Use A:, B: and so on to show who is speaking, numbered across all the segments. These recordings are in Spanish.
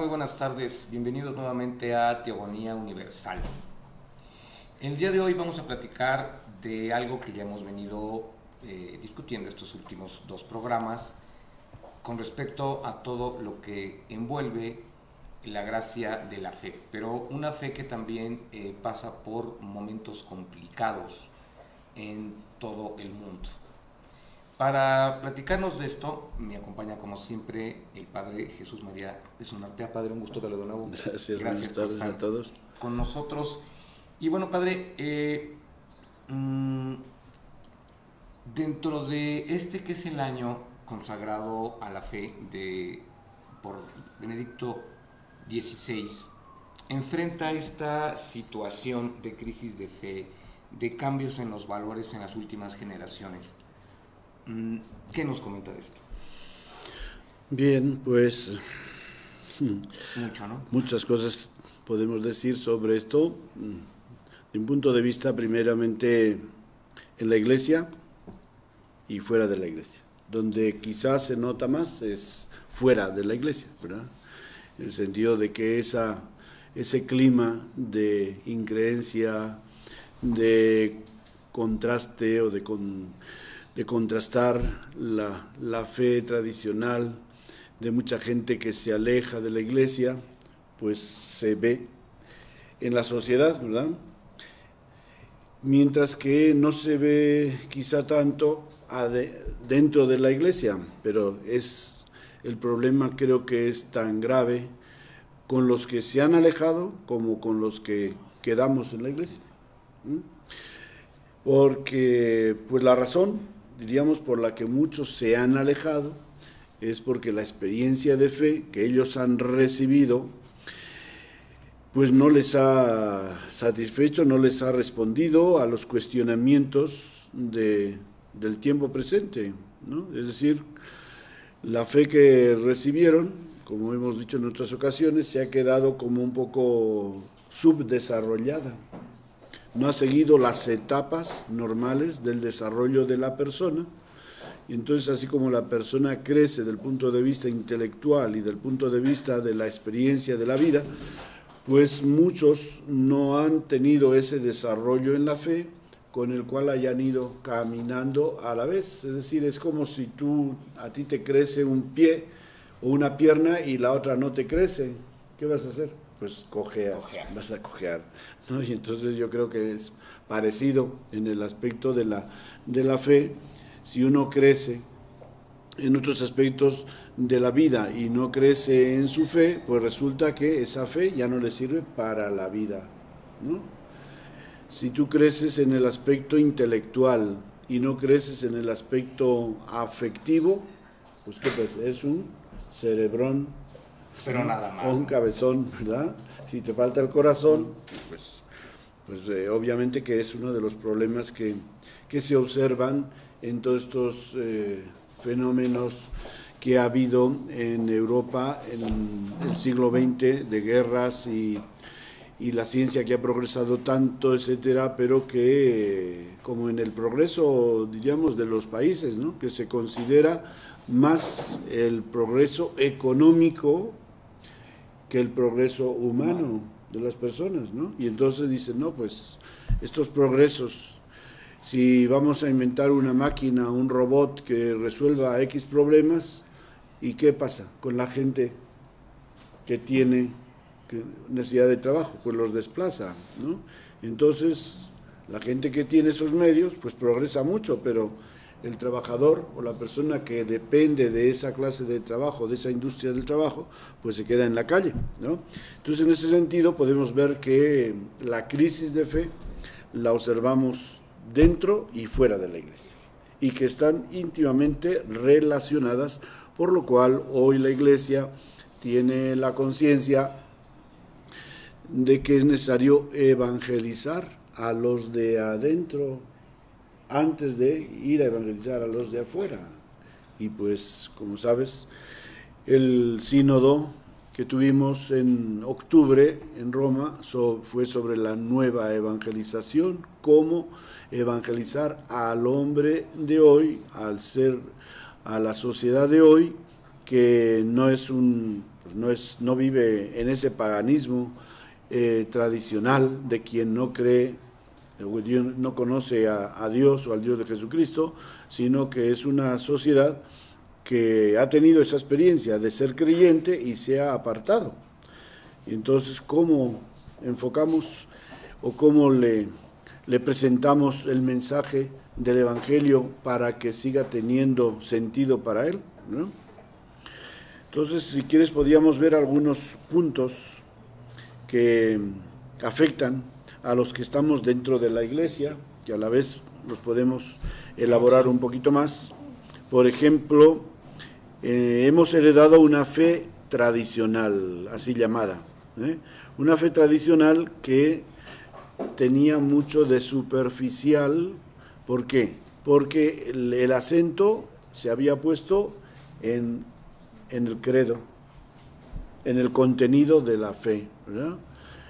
A: Muy buenas tardes. Bienvenidos nuevamente a Teogonía Universal. El día de hoy vamos a platicar de algo que ya hemos venido discutiendo estos últimos dos programas con respecto a todo lo que envuelve la gracia de la fe, pero una fe que también pasa por momentos complicados en todo el mundo. Para platicarnos de esto, me acompaña como siempre el Padre Jesús María Pesunartea. Padre, un gusto de nuevo.
B: Gracias, buenas tardes a todos.
A: Con nosotros. Y bueno, Padre, dentro de este que es el año consagrado a la fe por Benedicto XVI, enfrenta esta situación de crisis de fe, de cambios en los valores en las últimas generaciones. ¿Qué nos comenta de esto?
B: Bien, pues
A: mucho, ¿no?
B: Muchas cosas podemos decir sobre esto. De un punto de vista, primeramente, en la Iglesia y fuera de la Iglesia. Donde quizás se nota más es fuera de la Iglesia, ¿verdad? En el sentido de que ese clima de increencia, de contraste o de contrastar la fe tradicional de mucha gente que se aleja de la Iglesia, pues se ve en la sociedad, ¿verdad? Mientras que no se ve quizá tanto dentro de la Iglesia, pero el problema creo que es tan grave con los que se han alejado como con los que quedamos en la Iglesia. Porque pues la razón, diríamos, por la que muchos se han alejado es porque la experiencia de fe que ellos han recibido pues no les ha satisfecho, no les ha respondido a los cuestionamientos del tiempo presente, ¿no? Es decir, la fe que recibieron, como hemos dicho en otras ocasiones, se ha quedado como un poco subdesarrollada. No ha seguido las etapas normales del desarrollo de la persona, y entonces así como la persona crece desde el punto de vista intelectual y del punto de vista de la experiencia de la vida, pues muchos no han tenido ese desarrollo en la fe con el cual hayan ido caminando a la vez. Es decir, es como si a ti te crece un pie o una pierna y la otra no te crece. ¿Qué vas a hacer? Pues vas a cojear, ¿no? Y entonces yo creo que es parecido en el aspecto de la fe. Si uno crece en otros aspectos de la vida y no crece en su fe, pues resulta que esa fe ya no le sirve para la vida, ¿no? Si tú creces en el aspecto intelectual y no creces en el aspecto afectivo, pues ¿qué pasa? Es un cerebrón,
A: pero nada más,
B: o un cabezón, ¿verdad? Si te falta el corazón, pues obviamente que es uno de los problemas que se observan en todos estos fenómenos que ha habido en Europa en el siglo XX, de guerras y la ciencia que ha progresado tanto, etcétera, pero que como en el progreso, diríamos, de los países, ¿no? Que se considera más el progreso económico que el progreso humano de las personas, ¿no? Y entonces dicen, no, pues estos progresos, si vamos a inventar una máquina, un robot que resuelva X problemas, ¿y qué pasa con la gente que tiene necesidad de trabajo? Pues los desplaza, ¿no? Entonces, la gente que tiene esos medios, pues progresa mucho, pero el trabajador o la persona que depende de esa clase de trabajo, de esa industria del trabajo, pues se queda en la calle, ¿no? Entonces, en ese sentido, podemos ver que la crisis de fe la observamos dentro y fuera de la Iglesia, y que están íntimamente relacionadas, por lo cual hoy la Iglesia tiene la conciencia de que es necesario evangelizar a los de adentro antes de ir a evangelizar a los de afuera. Y pues, como sabes, el sínodo que tuvimos en octubre en Roma fue sobre la nueva evangelización, cómo evangelizar al hombre de hoy, a la sociedad de hoy, que no es un pues no vive en ese paganismo tradicional de quien no cree, no conoce a Dios o al Dios de Jesucristo, sino que es una sociedad que ha tenido esa experiencia de ser creyente y se ha apartado. Y entonces, ¿cómo enfocamos o cómo le presentamos el mensaje del Evangelio para que siga teniendo sentido para él, ¿no? Entonces, si quieres, podríamos ver algunos puntos que afectan a los que estamos dentro de la iglesia, que a la vez los podemos elaborar un poquito más. Por ejemplo, hemos heredado una fe tradicional, así llamada, una fe tradicional que tenía mucho de superficial. ¿Por qué? Porque el acento se había puesto en el credo, en el contenido de la fe, ¿verdad?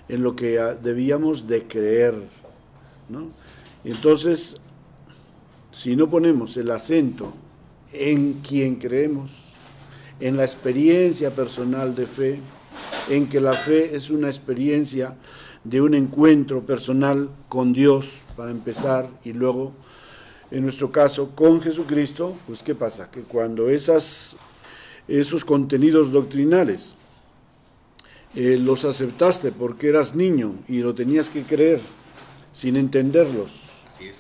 B: En lo que debíamos de creer, ¿no? Entonces, si no ponemos el acento en quien creemos, en la experiencia personal de fe, en que la fe es una experiencia de un encuentro personal con Dios, para empezar, y luego, en nuestro caso, con Jesucristo, pues ¿qué pasa? Que cuando esos contenidos doctrinales los aceptaste porque eras niño y lo tenías que creer sin entenderlos,
A: así es.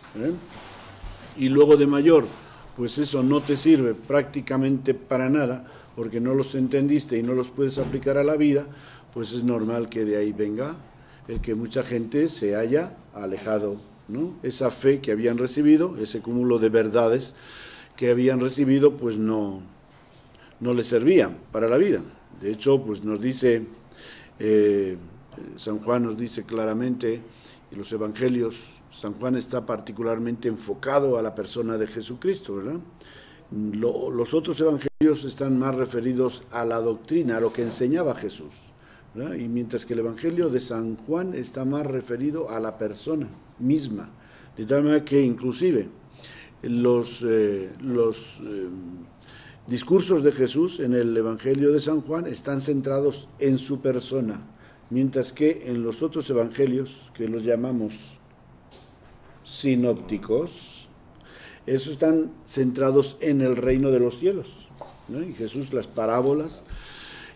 B: Y luego de mayor, pues eso no te sirve prácticamente para nada, porque no los entendiste y no los puedes aplicar a la vida, pues es normal que de ahí venga el que mucha gente se haya alejado, ¿no? Esa fe que habían recibido, ese cúmulo de verdades que habían recibido, pues no les servían para la vida. De hecho, pues nos dice, San Juan nos dice claramente, y los evangelios, San Juan está particularmente enfocado a la persona de Jesucristo, ¿verdad? Los otros evangelios están más referidos a la doctrina, a lo que enseñaba Jesús, ¿verdad? Y mientras que el evangelio de San Juan está más referido a la persona misma, de tal manera que inclusive los discursos de Jesús en el evangelio de San Juan están centrados en su persona, mientras que en los otros evangelios, que los llamamos sinópticos, esos están centrados en el reino de los cielos, ¿no? Y Jesús, las parábolas,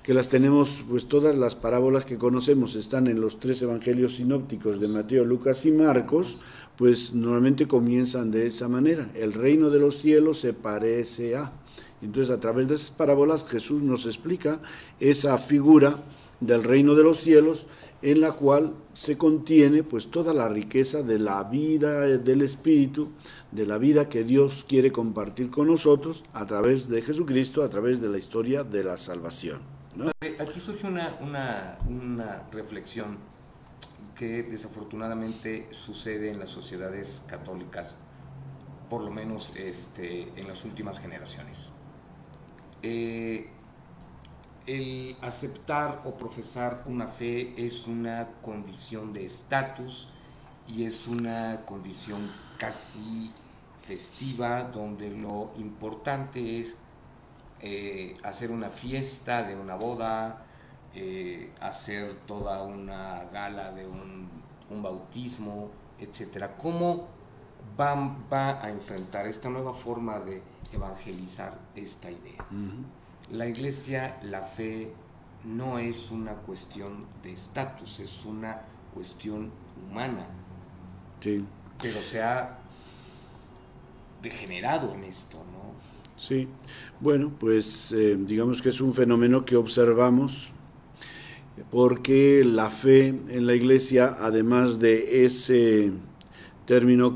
B: que las tenemos, pues todas las parábolas que conocemos están en los 3 evangelios sinópticos de Mateo, Lucas y Marcos, pues normalmente comienzan de esa manera: el reino de los cielos se parece a. Entonces, a través de esas parábolas Jesús nos explica esa figura del reino de los cielos, en la cual se contiene pues toda la riqueza de la vida del Espíritu, de la vida que Dios quiere compartir con nosotros a través de Jesucristo, a través de la historia de la salvación, ¿no?
A: Aquí surge una reflexión que desafortunadamente sucede en las sociedades católicas, por lo menos en las últimas generaciones. El aceptar o profesar una fe es una condición de estatus y es una condición casi festiva, donde lo importante es hacer una fiesta de una boda, hacer toda una gala de un bautismo, etcétera. ¿Cómo va a enfrentar esta nueva forma de evangelizar esta idea? La iglesia, la fe, no es una cuestión de estatus, es una cuestión humana.
B: Sí.
A: Pero se ha degenerado en esto, ¿no?
B: Sí, bueno, pues digamos que es un fenómeno que observamos, porque la fe en la iglesia, además de ese término,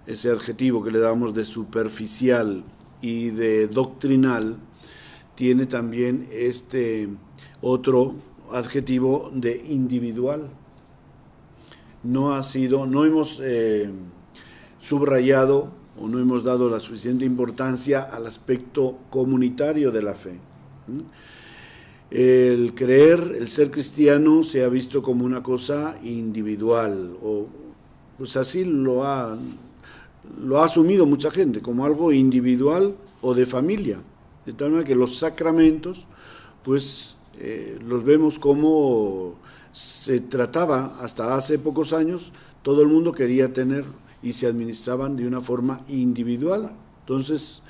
B: ese adjetivo que le damos de superficial y de doctrinal, tiene también este otro adjetivo de individual. No hemos subrayado o no hemos dado la suficiente importancia al aspecto comunitario de la fe. El creer, el ser cristiano, se ha visto como una cosa individual, o pues así lo ha asumido mucha gente, como algo individual o de familia, de tal manera que los sacramentos pues los vemos como se trataba hasta hace pocos años, todo el mundo quería tener y se administraban de una forma individual. Entonces,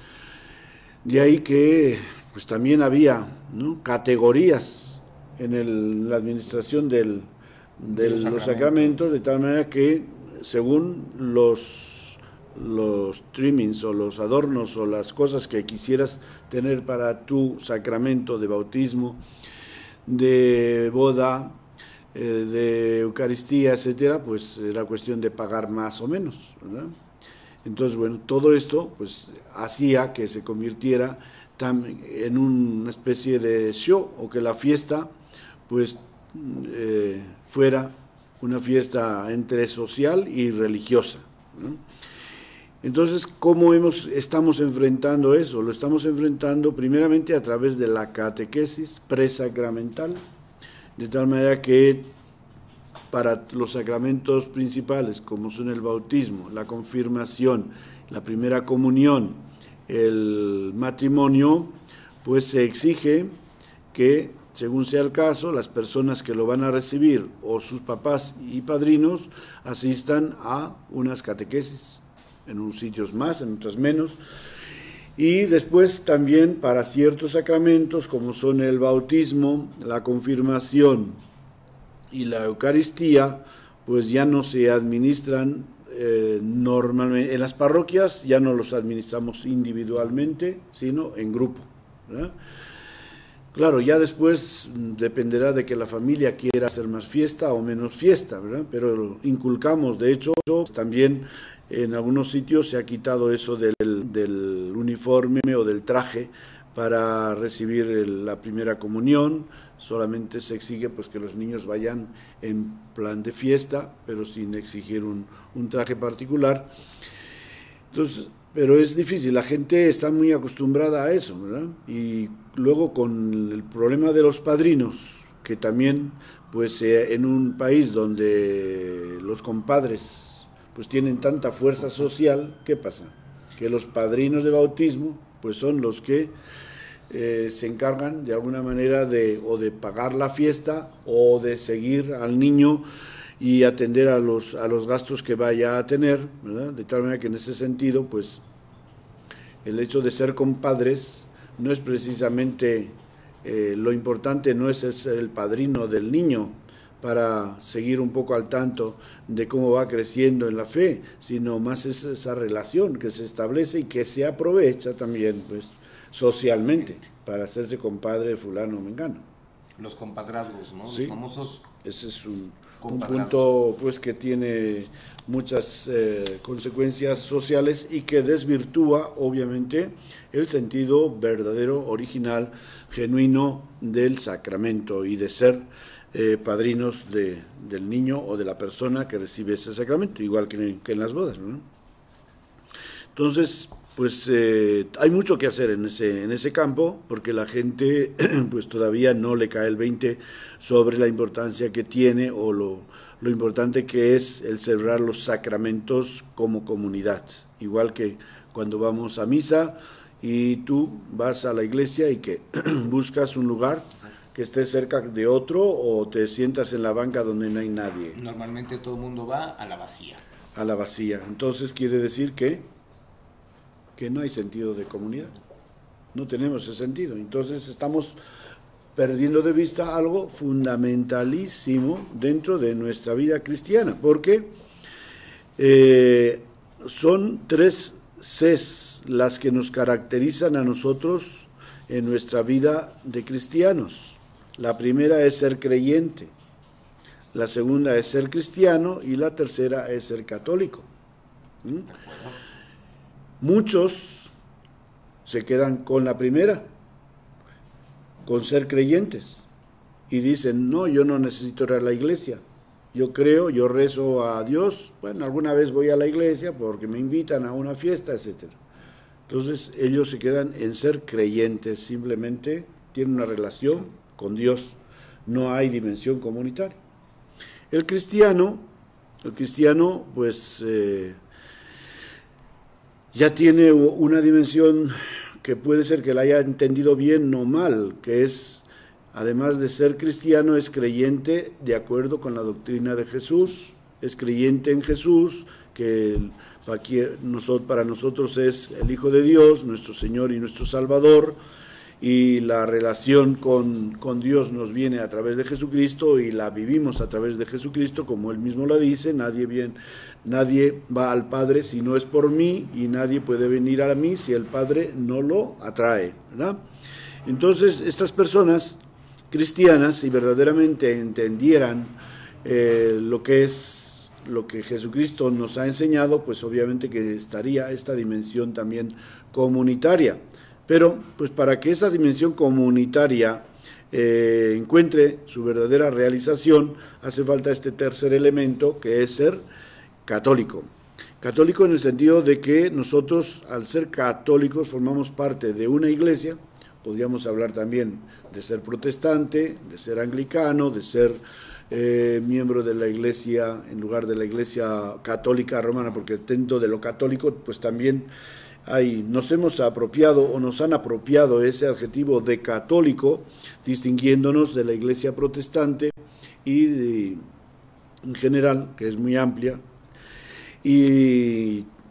B: de ahí que pues también había, ¿no?, categorías en la administración de los sacramentos, de tal manera que según los trimmings o los adornos o las cosas que quisieras tener para tu sacramento de bautismo, de boda, de Eucaristía, etcétera, pues era cuestión de pagar más o menos, ¿verdad? Entonces, bueno, todo esto pues hacía que se convirtiera en una especie de show, o que la fiesta pues fuera una fiesta entre social y religiosa, ¿no? Entonces, ¿cómo estamos enfrentando eso? Lo estamos enfrentando primeramente a través de la catequesis presacramental, de tal manera que para los sacramentos principales, como son el bautismo, la confirmación, la primera comunión, el matrimonio, pues se exige que, según sea el caso, las personas que lo van a recibir o sus papás y padrinos asistan a unas catequesis, en unos sitios más, en otros menos. Y después también para ciertos sacramentos, como son el bautismo, la confirmación y la Eucaristía, pues ya no se administran normalmente. En las parroquias ya no los administramos individualmente, sino en grupo, ¿verdad? Claro, ya después dependerá de que la familia quiera hacer más fiesta o menos fiesta, ¿verdad? Pero inculcamos, de hecho, también en algunos sitios se ha quitado eso del uniforme o del traje para recibir la primera comunión. Solamente se exige pues que los niños vayan en plan de fiesta, pero sin exigir un traje particular. Entonces, pero es difícil, la gente está muy acostumbrada a eso, ¿verdad? Y luego con el problema de los padrinos, que también pues en un país donde los compadres pues tienen tanta fuerza social, ¿qué pasa? Que los padrinos de bautismo pues son los que se encargan de alguna manera de pagar la fiesta o de seguir al niño y atender a los gastos que vaya a tener, ¿verdad? De tal manera que en ese sentido, pues, el hecho de ser compadres no es precisamente lo importante, no es ser el padrino del niño para seguir un poco al tanto de cómo va creciendo en la fe, sino más es esa relación que se establece y que se aprovecha también, pues, socialmente, para hacerse compadre de fulano o mengano.
A: Los compadrazgos, ¿no?
B: Sí,
A: los famosos.
B: Ese es un punto pues que tiene muchas consecuencias sociales y que desvirtúa obviamente el sentido verdadero, original, genuino del sacramento y de ser padrinos del niño o de la persona que recibe ese sacramento, igual que en las bodas, ¿no? Entonces, pues hay mucho que hacer en ese campo, porque la gente pues todavía no le cae el 20 sobre la importancia que tiene o lo importante que es el celebrar los sacramentos como comunidad. Igual que cuando vamos a misa y tú vas a la iglesia y que buscas un lugar que esté cerca de otro o te sientas en la banca donde no hay nadie.
A: Normalmente todo el mundo va a la vacía.
B: A la vacía. Entonces quiere decir que no hay sentido de comunidad. No tenemos ese sentido. Entonces estamos perdiendo de vista algo fundamentalísimo dentro de nuestra vida cristiana, porque son 3 Cs las que nos caracterizan a nosotros en nuestra vida de cristianos. La primera es ser creyente, la segunda es ser cristiano y la tercera es ser católico. Muchos se quedan con la primera, con ser creyentes, y dicen, no, yo no necesito ir a la iglesia, yo creo, yo rezo a Dios, bueno, alguna vez voy a la iglesia porque me invitan a una fiesta, etcétera. Entonces ellos se quedan en ser creyentes, simplemente tienen una relación con Dios, no hay dimensión comunitaria. El cristiano pues ya tiene una dimensión que puede ser que la haya entendido bien o mal, que es además de ser cristiano, es creyente de acuerdo con la doctrina de Jesús, es creyente en Jesús, que para nosotros es el Hijo de Dios, nuestro Señor y nuestro Salvador, y la relación con Dios nos viene a través de Jesucristo y la vivimos a través de Jesucristo, como Él mismo lo dice, nadie va al Padre si no es por mí, y nadie puede venir a mí si el Padre no lo atrae, ¿verdad? Entonces, estas personas cristianas, si verdaderamente entendieran lo que Jesucristo nos ha enseñado, pues obviamente que estaría esta dimensión también comunitaria. Pero, pues para que esa dimensión comunitaria encuentre su verdadera realización, hace falta este tercer elemento, que es ser católico. Católico en el sentido de que nosotros, al ser católicos, formamos parte de una iglesia. Podríamos hablar también de ser protestante, de ser anglicano, de ser miembro de la iglesia, en lugar de la iglesia católica romana, porque dentro de lo católico, pues también nos hemos apropiado o nos han apropiado ese adjetivo de católico, distinguiéndonos de la iglesia protestante y en general, que es muy amplia,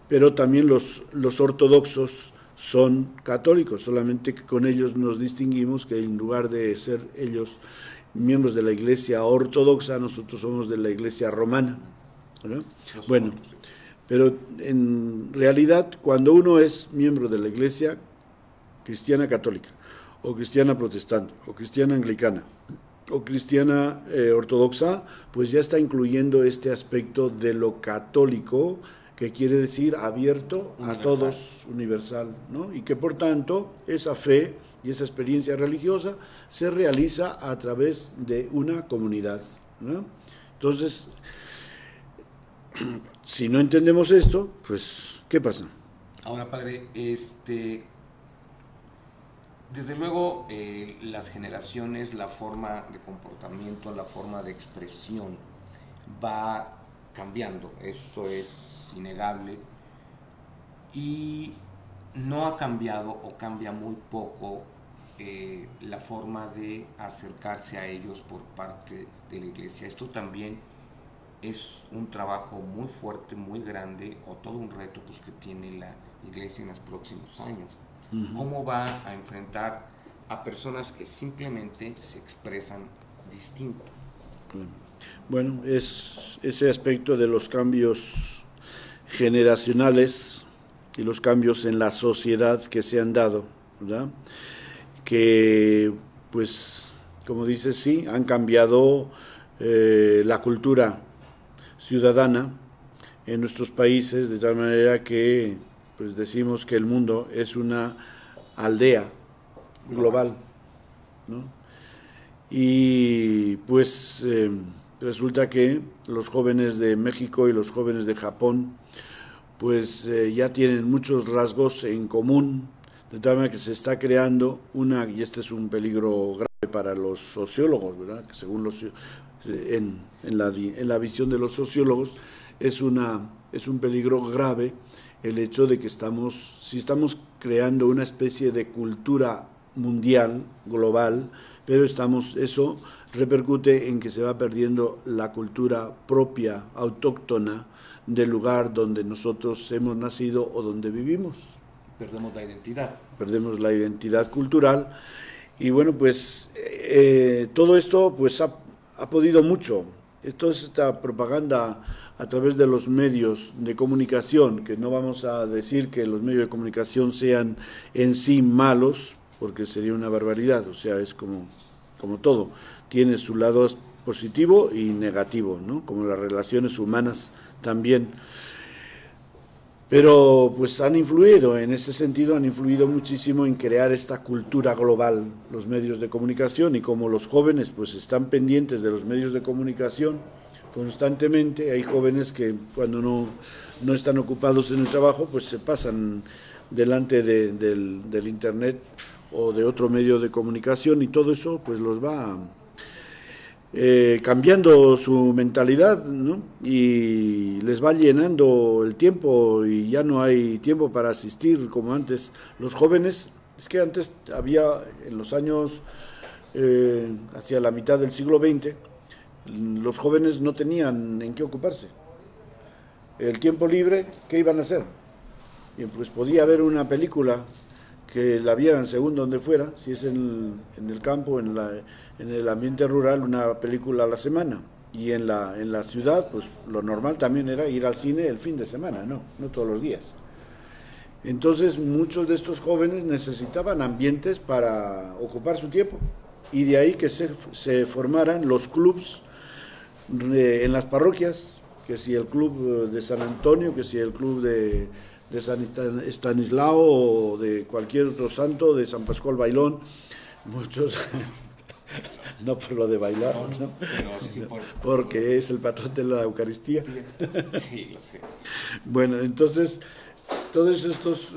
B: pero también los ortodoxos son católicos, solamente que con ellos nos distinguimos, que en lugar de ser ellos miembros de la iglesia ortodoxa, nosotros somos de la iglesia romana, ¿verdad? Bueno, pero en realidad, cuando uno es miembro de la iglesia cristiana católica, o cristiana protestante, o cristiana anglicana, o cristiana ortodoxa, pues ya está incluyendo este aspecto de lo católico, que quiere decir abierto a todos, universal, ¿no? Y que por tanto esa fe y esa experiencia religiosa se realiza a través de una comunidad, ¿no? Entonces, si no entendemos esto, pues, ¿qué pasa?
A: Ahora, padre, desde luego las generaciones, la forma de comportamiento, la forma de expresión va cambiando, esto es innegable, y no ha cambiado o cambia muy poco la forma de acercarse a ellos por parte de la iglesia. Esto también es un trabajo muy fuerte, muy grande, o todo un reto pues, que tiene la iglesia en los próximos años. Uh-huh. ¿Cómo va a enfrentar a personas que simplemente se expresan distinto?
B: Bueno, es ese aspecto de los cambios generacionales y los cambios en la sociedad que se han dado, ¿verdad? Que, pues, como dices, sí, han cambiado la cultura ciudadana en nuestros países, de tal manera que, pues, decimos que el mundo es una aldea global, ¿no? Y, pues, resulta que los jóvenes de México y los jóvenes de Japón pues ya tienen muchos rasgos en común, de tal manera que se está creando y este es un peligro grave para los sociólogos, ¿verdad? Que según en la visión de los sociólogos es un peligro grave el hecho de que si estamos creando una especie de cultura mundial, global, pero eso repercute en que se va perdiendo la cultura propia, autóctona, del lugar donde nosotros hemos nacido o donde vivimos.
A: Perdemos la identidad.
B: Perdemos la identidad cultural. Y bueno, pues todo esto pues ha podido mucho. Toda esta propaganda a través de los medios de comunicación, que no vamos a decir que los medios de comunicación sean en sí malos, porque sería una barbaridad, o sea, es como todo, tiene su lado positivo y negativo, ¿no? Como las relaciones humanas también, pero pues han influido, en ese sentido han influido muchísimo en crear esta cultura global, los medios de comunicación, y como los jóvenes pues están pendientes de los medios de comunicación constantemente, hay jóvenes que cuando no están ocupados en el trabajo pues se pasan delante del internet o de otro medio de comunicación, y todo eso pues los va cambiando su mentalidad, ¿no? Y les va llenando el tiempo y ya no hay tiempo para asistir como antes. Los jóvenes, es que antes había en los años hacia la mitad del siglo XX, los jóvenes no tenían en qué ocuparse. El tiempo libre, ¿qué iban a hacer? Y pues podía haber una película que la vieran según donde fuera, si es en el campo, en el ambiente rural, una película a la semana. Y en la ciudad, pues lo normal también era ir al cine el fin de semana, no todos los días. Entonces muchos de estos jóvenes necesitaban ambientes para ocupar su tiempo. Y de ahí que se formaran los clubs en las parroquias, que si el club de San Antonio, que si el club de San Estanislao o de cualquier otro santo, de San Pascual Bailón, muchos, no por lo de bailar, ¿no?
A: Pero sí
B: porque es el patrón de la Eucaristía.
A: Sí, lo sé.
B: Bueno, entonces, todos estos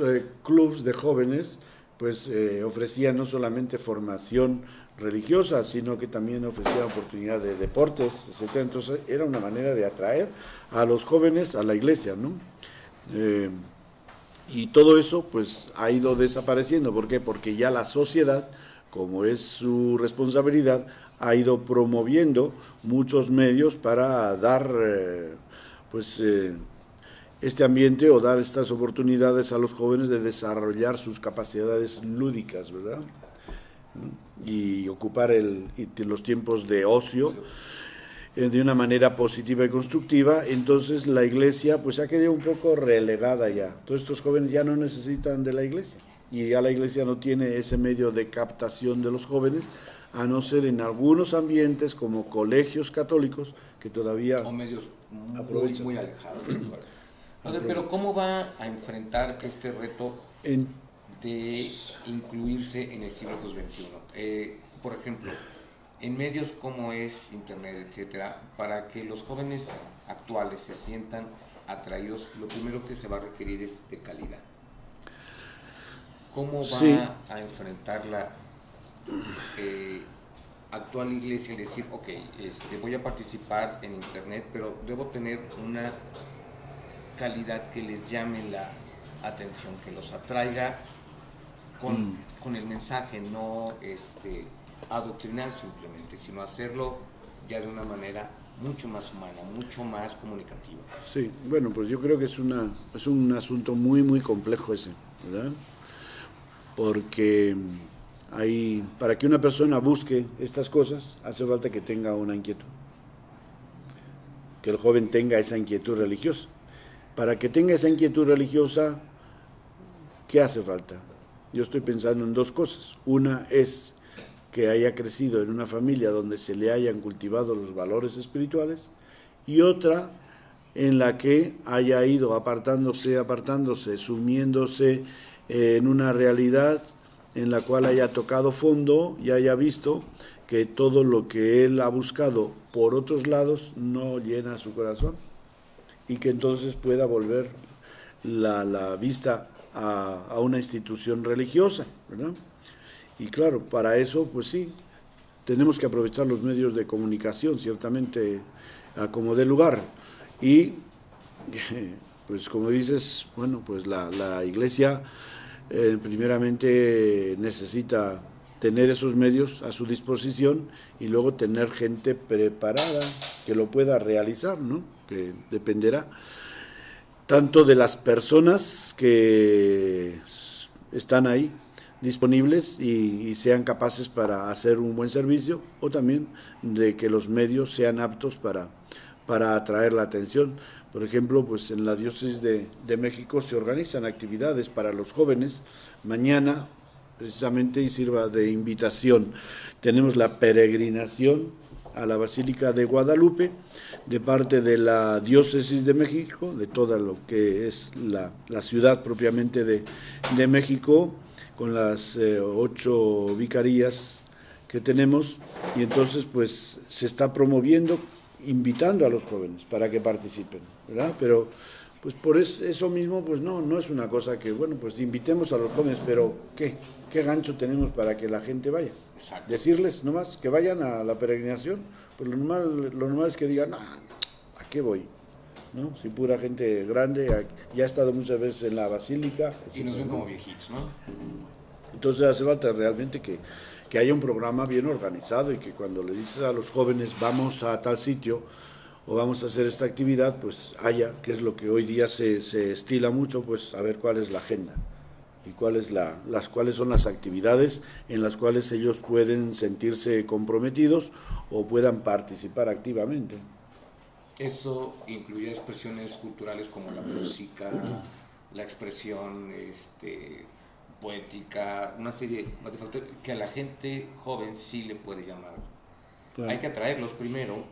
B: clubs de jóvenes, pues ofrecían no solamente formación religiosa, sino que también ofrecían oportunidad de deportes, etcétera. Entonces, era una manera de atraer a los jóvenes a la iglesia, ¿no? Y todo eso pues ha ido desapareciendo. ¿Por qué? Porque ya la sociedad, como es su responsabilidad, ha ido promoviendo muchos medios para dar este ambiente o dar estas oportunidades a los jóvenes de desarrollar sus capacidades lúdicas, ¿verdad? Y ocupar los tiempos de ocio de una manera positiva y constructiva. Entonces la iglesia pues ha quedado un poco relegada ya. Todos estos jóvenes ya no necesitan de la iglesia y ya la iglesia no tiene ese medio de captación de los jóvenes, a no ser en algunos ambientes como colegios católicos que todavía
A: o medios
B: aprovechan.
A: muy alejados. Padre, pero ¿cómo va a enfrentar este reto de incluirse en el siglo XXI? Por ejemplo, en medios como es Internet, etcétera, para que los jóvenes actuales se sientan atraídos, lo primero que se va a requerir es de calidad. ¿Cómo va a enfrentar la actual iglesia y decir, ok, voy a participar en Internet, pero debo tener una calidad que les llame la atención, que los atraiga con el mensaje, no adoctrinar simplemente, sino hacerlo ya de una manera mucho más humana, mucho más comunicativa?
B: Sí, bueno, pues yo creo que es un asunto muy, muy complejo ese, ¿verdad? Porque para que una persona busque estas cosas, hace falta que tenga una inquietud, que el joven tenga esa inquietud religiosa. Para que tenga esa inquietud religiosa, ¿qué hace falta? Yo estoy pensando en dos cosas. Una es que haya crecido en una familia donde se le hayan cultivado los valores espirituales, y otra en la que haya ido apartándose, sumiéndose en una realidad en la cual haya tocado fondo y haya visto que todo lo que él ha buscado por otros lados no llena su corazón, y que entonces pueda volver la vista a una institución religiosa, ¿verdad? Y claro, para eso, pues sí, tenemos que aprovechar los medios de comunicación, ciertamente, como dé lugar. Y, pues como dices, bueno, pues la iglesia primeramente necesita tener esos medios a su disposición y luego tener gente preparada que lo pueda realizar, ¿no? Que dependerá tanto de las personas que están ahí disponibles y sean capaces para hacer un buen servicio, o también de que los medios sean aptos para atraer la atención. Por ejemplo, pues en la diócesis de México se organizan actividades para los jóvenes. Mañana, precisamente, y sirva de invitación, tenemos la peregrinación a la Basílica de Guadalupe de parte de la diócesis de México, de toda lo que es la ciudad propiamente de México, con las 8 vicarías que tenemos, y entonces pues se está promoviendo, invitando a los jóvenes para que participen, ¿verdad? Pero pues por eso mismo pues no es una cosa que, bueno, pues invitemos a los jóvenes, pero ¿qué gancho tenemos para que la gente vaya? Exacto. Decirles nomás que vayan a la peregrinación, pues lo normal es que digan, ¿a qué voy? ¿No? Si pura gente grande, ya ha estado muchas veces en la basílica.
A: Y nos ven como viejitos, ¿no?
B: Entonces hace falta realmente que que haya un programa bien organizado y que cuando le dices a los jóvenes vamos a tal sitio o vamos a hacer esta actividad, pues haya, que es lo que hoy día se estila mucho, pues a ver cuál es la agenda y cuáles son las actividades en las cuales ellos pueden sentirse comprometidos o puedan participar activamente.
A: Esto incluye expresiones culturales como la música, la expresión poética, una serie de factores que a la gente joven sí le puede llamar. Claro. Hay que atraerlos primero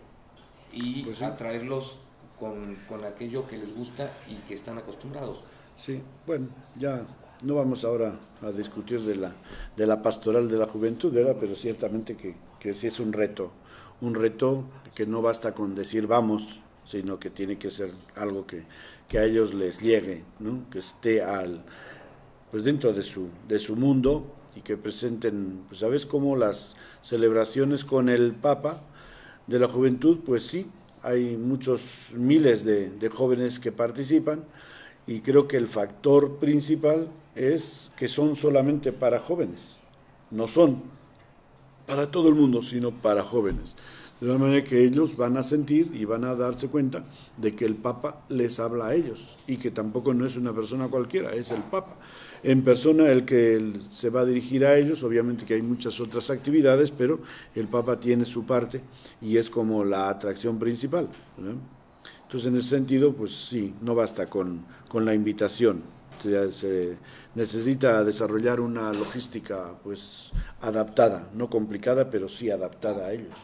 A: y pues sí, atraerlos con aquello que les gusta y que están acostumbrados.
B: Sí, bueno, ya no vamos ahora a discutir de la pastoral de la juventud, ¿verdad? Pero ciertamente que sí es un reto que no basta con decir vamos, sino que tiene que ser algo que a ellos les llegue, ¿no? Que esté pues dentro de su mundo y que presenten, pues sabes cómo las celebraciones con el Papa de la juventud, pues sí, hay muchos miles de jóvenes que participan y creo que el factor principal es que son solamente para jóvenes, no son para todo el mundo, sino para jóvenes. De tal manera que ellos van a sentir y van a darse cuenta de que el Papa les habla a ellos y que tampoco no es una persona cualquiera, es el Papa. En persona el que se va a dirigir a ellos, obviamente que hay muchas otras actividades, pero el Papa tiene su parte y es como la atracción principal, ¿verdad? Entonces, en ese sentido, pues sí, no basta con la invitación. Se necesita desarrollar una logística pues adaptada, no complicada, pero sí adaptada a ellos.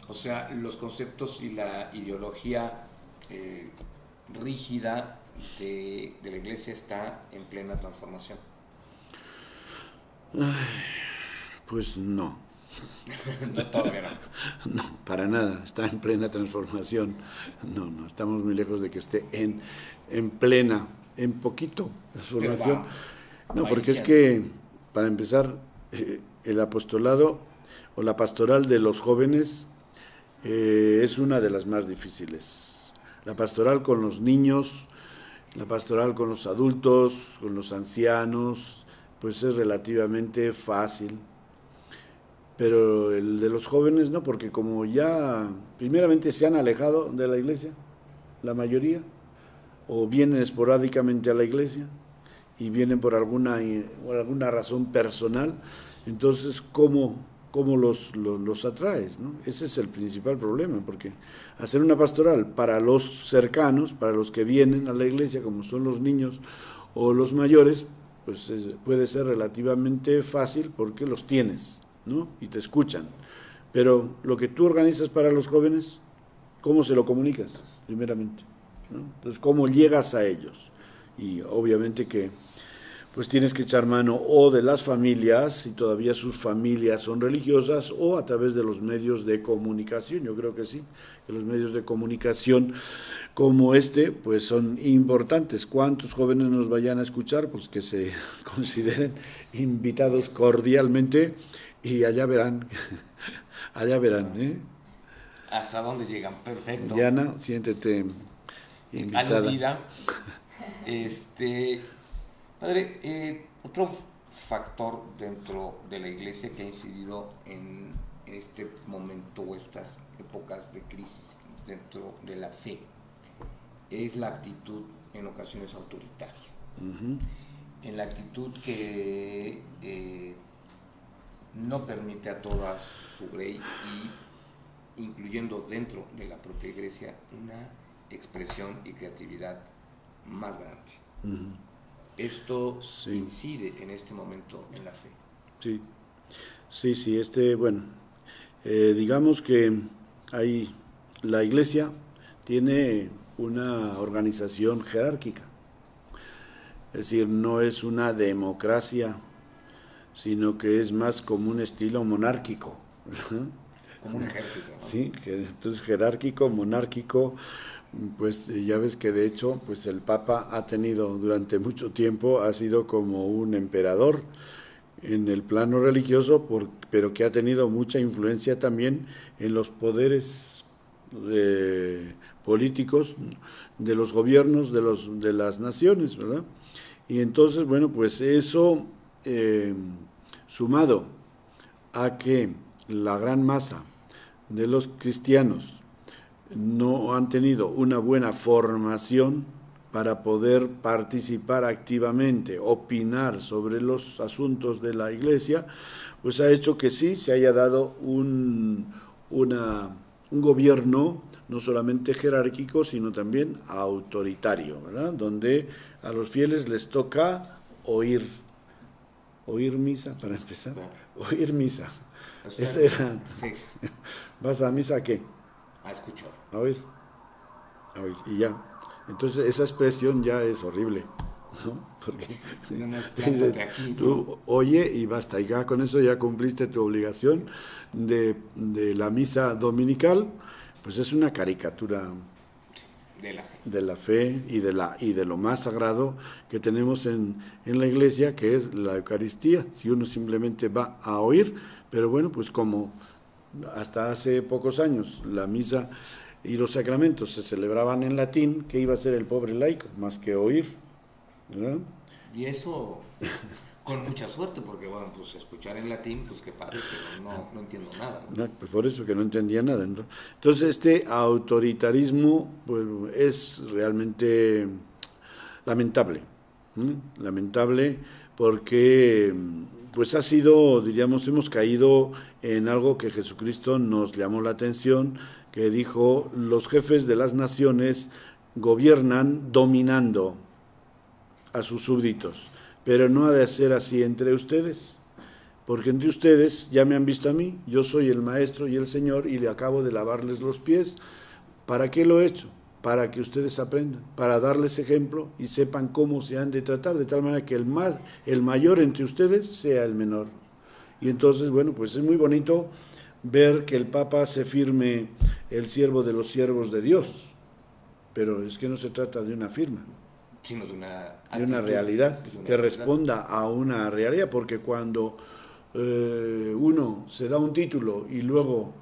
A: O sea, los conceptos y la ideología rígida de la Iglesia está en plena transformación.
B: Pues no.
A: No, todavía no.
B: No, para nada, está en plena transformación. No, estamos muy lejos de que esté en plena, en poquito transformación. No, porque es que, para empezar, el apostolado o la pastoral de los jóvenes es una de las más difíciles. La pastoral con los niños, la pastoral con los adultos, con los ancianos, pues es relativamente fácil. Pero el de los jóvenes no, porque como ya primeramente se han alejado de la iglesia, la mayoría, o vienen esporádicamente a la iglesia y vienen por alguna razón personal, entonces ¿cómo los atraes, ¿no? Ese es el principal problema, porque hacer una pastoral para los cercanos, para los que vienen a la iglesia, como son los niños o los mayores, pues puede ser relativamente fácil porque los tienes, ¿no? Y te escuchan. Pero lo que tú organizas para los jóvenes, ¿cómo se lo comunicas? Primeramente, ¿no? Entonces, ¿cómo llegas a ellos? Y obviamente que pues tienes que echar mano o de las familias, si todavía sus familias son religiosas, o a través de los medios de comunicación. Yo creo que sí, que los medios de comunicación como pues son importantes. ¿Cuántos jóvenes nos vayan a escuchar? Pues que se consideren invitados cordialmente y allá verán, ¿eh?
A: ¿Hasta dónde llegan? Perfecto.
B: Diana, siéntete invitada.
A: Aludida. Padre, otro factor dentro de la Iglesia que ha incidido en este momento o estas épocas de crisis dentro de la fe es la actitud en ocasiones autoritaria. Uh-huh. En la actitud que no permite a toda su ley y incluyendo dentro de la propia Iglesia una expresión y creatividad más grande. Uh-huh. Esto sí incide en este momento en la fe.
B: Sí, digamos que la Iglesia tiene una organización jerárquica, es decir, no es una democracia, sino que es más como un estilo monárquico.
A: Como un ejército, ¿no?
B: Sí, entonces jerárquico, monárquico. Pues ya ves que de hecho pues el Papa ha tenido durante mucho tiempo, ha sido como un emperador en el plano religioso, pero que ha tenido mucha influencia también en los poderes políticos de los gobiernos de las naciones, ¿verdad? Y entonces, bueno, pues eso sumado a que la gran masa de los cristianos no han tenido una buena formación para poder participar activamente, opinar sobre los asuntos de la Iglesia, pues ha hecho que sí se haya dado un gobierno no solamente jerárquico, sino también autoritario, ¿verdad? Donde a los fieles les toca oír misa, para empezar, oír misa. Esa era.
A: Sí.
B: ¿Vas a misa a qué?
A: A escuchar.
B: A oír, y ya. Entonces esa expresión ya es horrible, ¿no? Porque
A: Plántate aquí, ¿no?
B: tú oye y basta, y ya con eso ya cumpliste tu obligación de la misa dominical, pues es una caricatura de la fe y de lo más sagrado que tenemos en la Iglesia, que es la Eucaristía. Si uno simplemente va a oír, pero bueno, pues como hasta hace pocos años la misa y los sacramentos se celebraban en latín, ¿qué iba a hacer el pobre laico? Más que oír, ¿verdad?
A: Y eso con mucha suerte, porque bueno, pues escuchar en latín, pues qué padre, pero no entiendo nada, ¿no?
B: No, pues por eso que no entendía nada. Entonces este autoritarismo pues, es realmente lamentable, ¿sí? Lamentable porque pues ha sido, diríamos, hemos caído en algo que Jesucristo nos llamó la atención, que dijo: los jefes de las naciones gobiernan dominando a sus súbditos, pero no ha de ser así entre ustedes, porque entre ustedes ya me han visto a mí, yo soy el Maestro y el Señor, y le acabo de lavarles los pies. ¿Para qué lo he hecho? Para que ustedes aprendan, para darles ejemplo y sepan cómo se han de tratar, de tal manera que el mayor entre ustedes sea el menor. Y entonces, bueno, pues es muy bonito ver que el Papa se firme el siervo de los siervos de Dios, pero es que no se trata de una firma,
A: sino de
B: una realidad, que responda a una realidad, porque cuando uno se da un título y luego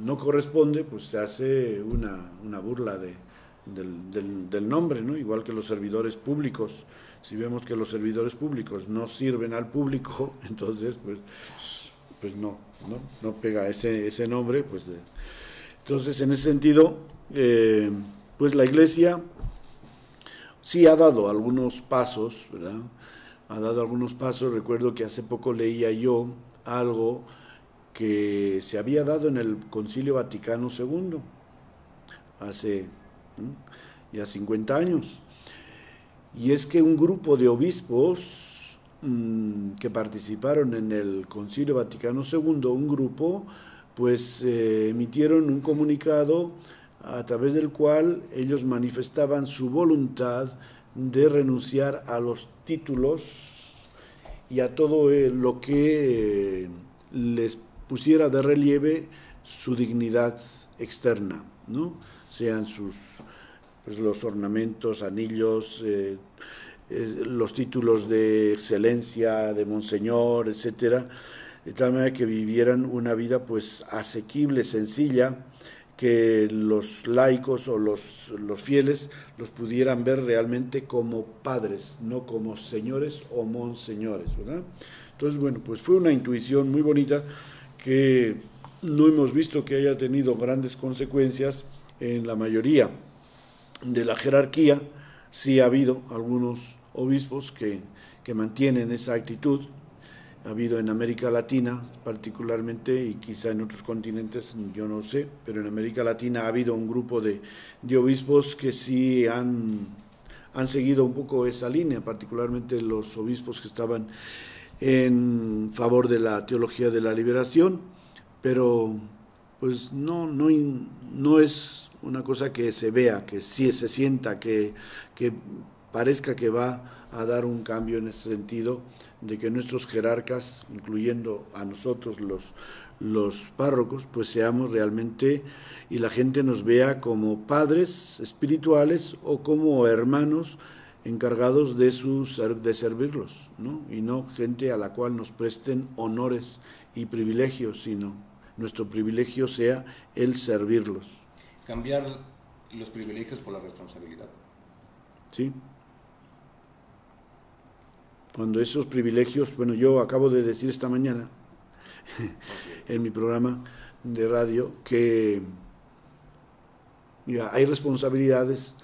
B: no corresponde, pues se hace una burla del nombre, ¿no? Igual que los servidores públicos. Si vemos que los servidores públicos no sirven al público, entonces pues no pega ese nombre. Entonces, en ese sentido, pues la Iglesia sí ha dado algunos pasos, ¿verdad? Ha dado algunos pasos. Recuerdo que hace poco leía yo algo que se había dado en el Concilio Vaticano II, hace ya 50 años. Y es que un grupo de obispos que participaron en el Concilio Vaticano II, un grupo, pues emitieron un comunicado a través del cual ellos manifestaban su voluntad de renunciar a los títulos y a todo lo que les pusiera de relieve su dignidad externa, ¿no? Sean pues los ornamentos, anillos, los títulos de excelencia, de monseñor, etcétera, de tal manera que vivieran una vida pues asequible, sencilla, que los laicos o los fieles los pudieran ver realmente como padres, no como señores o monseñores, ¿verdad? Entonces, bueno, pues fue una intuición muy bonita que no hemos visto que haya tenido grandes consecuencias en la mayoría de la jerarquía. Sí ha habido algunos obispos que mantienen esa actitud. Ha habido en América Latina particularmente, y quizá en otros continentes, yo no sé, pero en América Latina ha habido un grupo de obispos que sí han seguido un poco esa línea, particularmente los obispos que estaban en favor de la teología de la liberación, pero pues no es una cosa que se vea, que sí se sienta, que parezca que va a dar un cambio en ese sentido, de que nuestros jerarcas, incluyendo a nosotros los párrocos, pues seamos realmente, y la gente nos vea como padres espirituales o como hermanos encargados de servirlos, ¿no? Y no gente a la cual nos presten honores y privilegios, sino nuestro privilegio sea el servirlos.
A: Cambiar los privilegios por la responsabilidad.
B: Sí. Cuando esos privilegios, bueno, yo acabo de decir esta mañana en mi programa de radio, que hay responsabilidades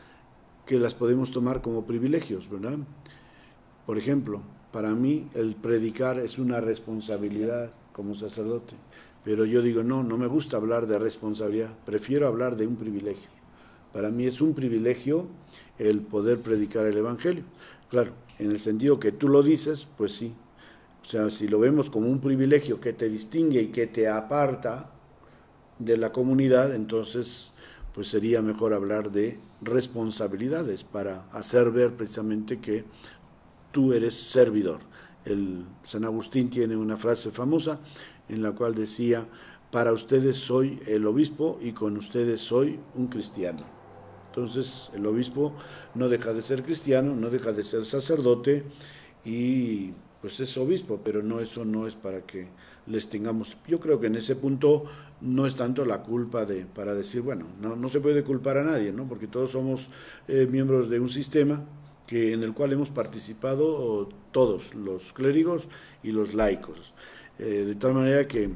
B: que las podemos tomar como privilegios, ¿verdad? Por ejemplo, para mí el predicar es una responsabilidad como sacerdote, pero yo digo, no me gusta hablar de responsabilidad, prefiero hablar de un privilegio. Para mí es un privilegio el poder predicar el Evangelio. Claro, en el sentido que tú lo dices, pues sí. O sea, si lo vemos como un privilegio que te distingue y que te aparta de la comunidad, entonces pues sería mejor hablar de responsabilidades para hacer ver precisamente que tú eres servidor. San Agustín tiene una frase famosa en la cual decía, para ustedes soy el obispo y con ustedes soy un cristiano. Entonces el obispo no deja de ser cristiano, no deja de ser sacerdote y pues es obispo, pero eso no es para que les tengamos. Yo creo que en ese punto no es tanto la culpa para decir, bueno, no se puede culpar a nadie, ¿no? Porque todos somos miembros de un sistema en el cual hemos participado todos, los clérigos y los laicos. De tal manera que,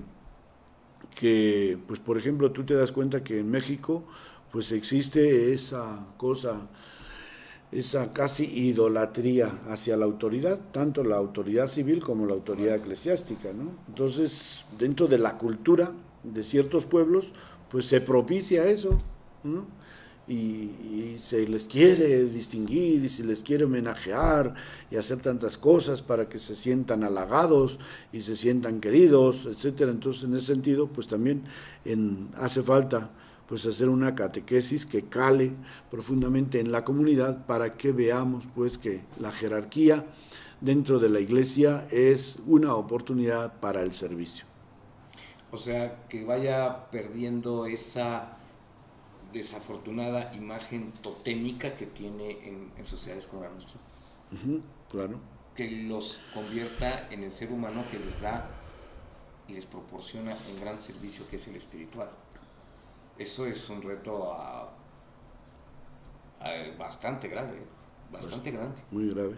B: pues por ejemplo, tú te das cuenta que en México pues existe esa cosa, esa casi idolatría hacia la autoridad, tanto la autoridad civil como la autoridad eclesiástica, ¿no? Entonces, dentro de la cultura de ciertos pueblos, pues se propicia eso, ¿no? Y se les quiere distinguir y se les quiere homenajear y hacer tantas cosas para que se sientan halagados y se sientan queridos, etcétera. Entonces, en ese sentido, pues también hace falta pues hacer una catequesis que cale profundamente en la comunidad para que veamos pues que la jerarquía dentro de la Iglesia es una oportunidad para el servicio.
A: O sea, que vaya perdiendo esa desafortunada imagen totémica que tiene en sociedades como la nuestra.
B: Claro.
A: Que los convierta en el ser humano que les da y les proporciona un gran servicio que es el espiritual. Eso es un reto bastante grave, bastante grande.
B: Muy grave,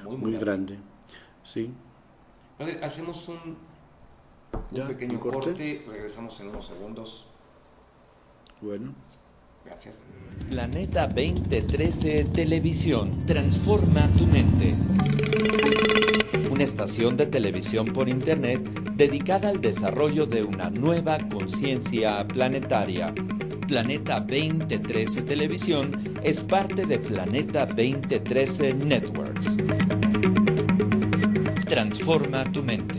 B: muy grande, sí.
A: Entonces, hacemos un pequeño corte, regresamos en unos segundos.
B: Bueno.
A: Gracias.
C: Planeta 2013 Televisión. Transforma tu mente. Una estación de televisión por internet dedicada al desarrollo de una nueva conciencia planetaria. Planeta 2013 Televisión es parte de Planeta 2013 Networks. Transforma tu mente.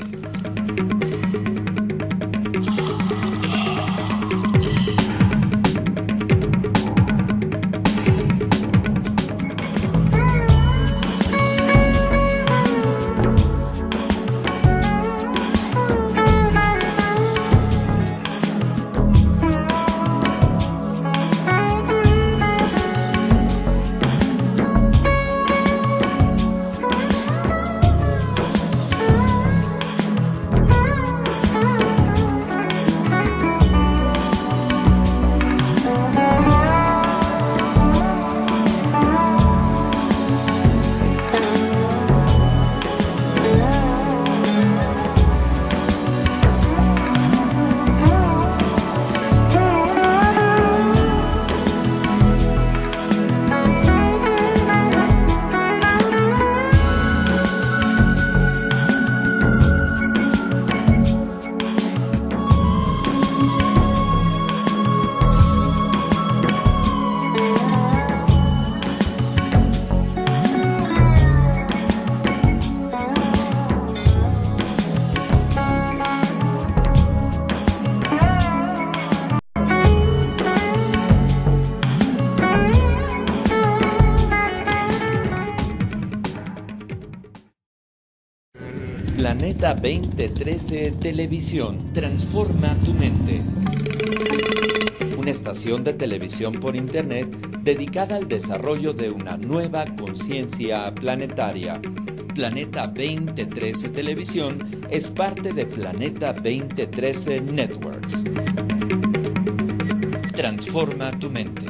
C: Planeta 2013 Televisión. Transforma tu mente. Una estación de televisión por internet dedicada al desarrollo de una nueva conciencia planetaria. Planeta 2013 Televisión es parte de Planeta 2013 Networks. Transforma tu mente.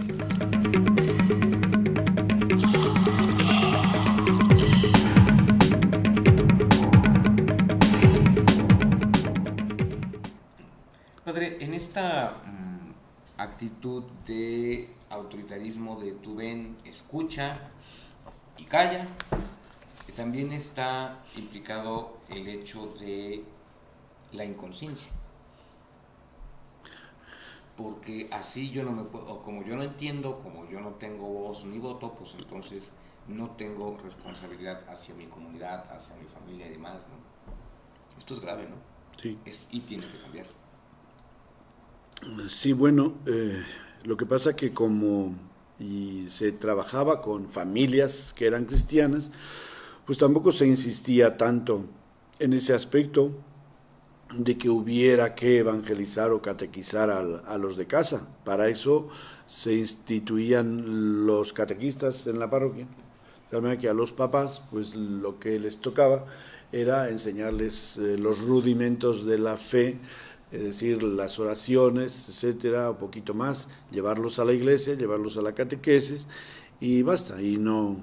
A: actitud de autoritarismo de tú ven, escucha y calla. También está implicado el hecho de la inconsciencia, porque así yo no me puedo, o como yo no entiendo, como yo no tengo voz ni voto, pues entonces no tengo responsabilidad hacia mi comunidad, hacia mi familia y demás, ¿no? Esto es grave, ¿no?
B: Sí.
A: Y tiene que cambiar.
B: Sí, bueno, lo que pasa que como se trabajaba con familias que eran cristianas, pues tampoco se insistía tanto en ese aspecto de que hubiera que evangelizar o catequizar a los de casa. Para eso se instituían los catequistas en la parroquia, de tal manera que a los papás, pues lo que les tocaba era enseñarles los rudimentos de la fe, es decir, las oraciones, etcétera, un poquito más, llevarlos a la iglesia, llevarlos a la catequesis y basta, y no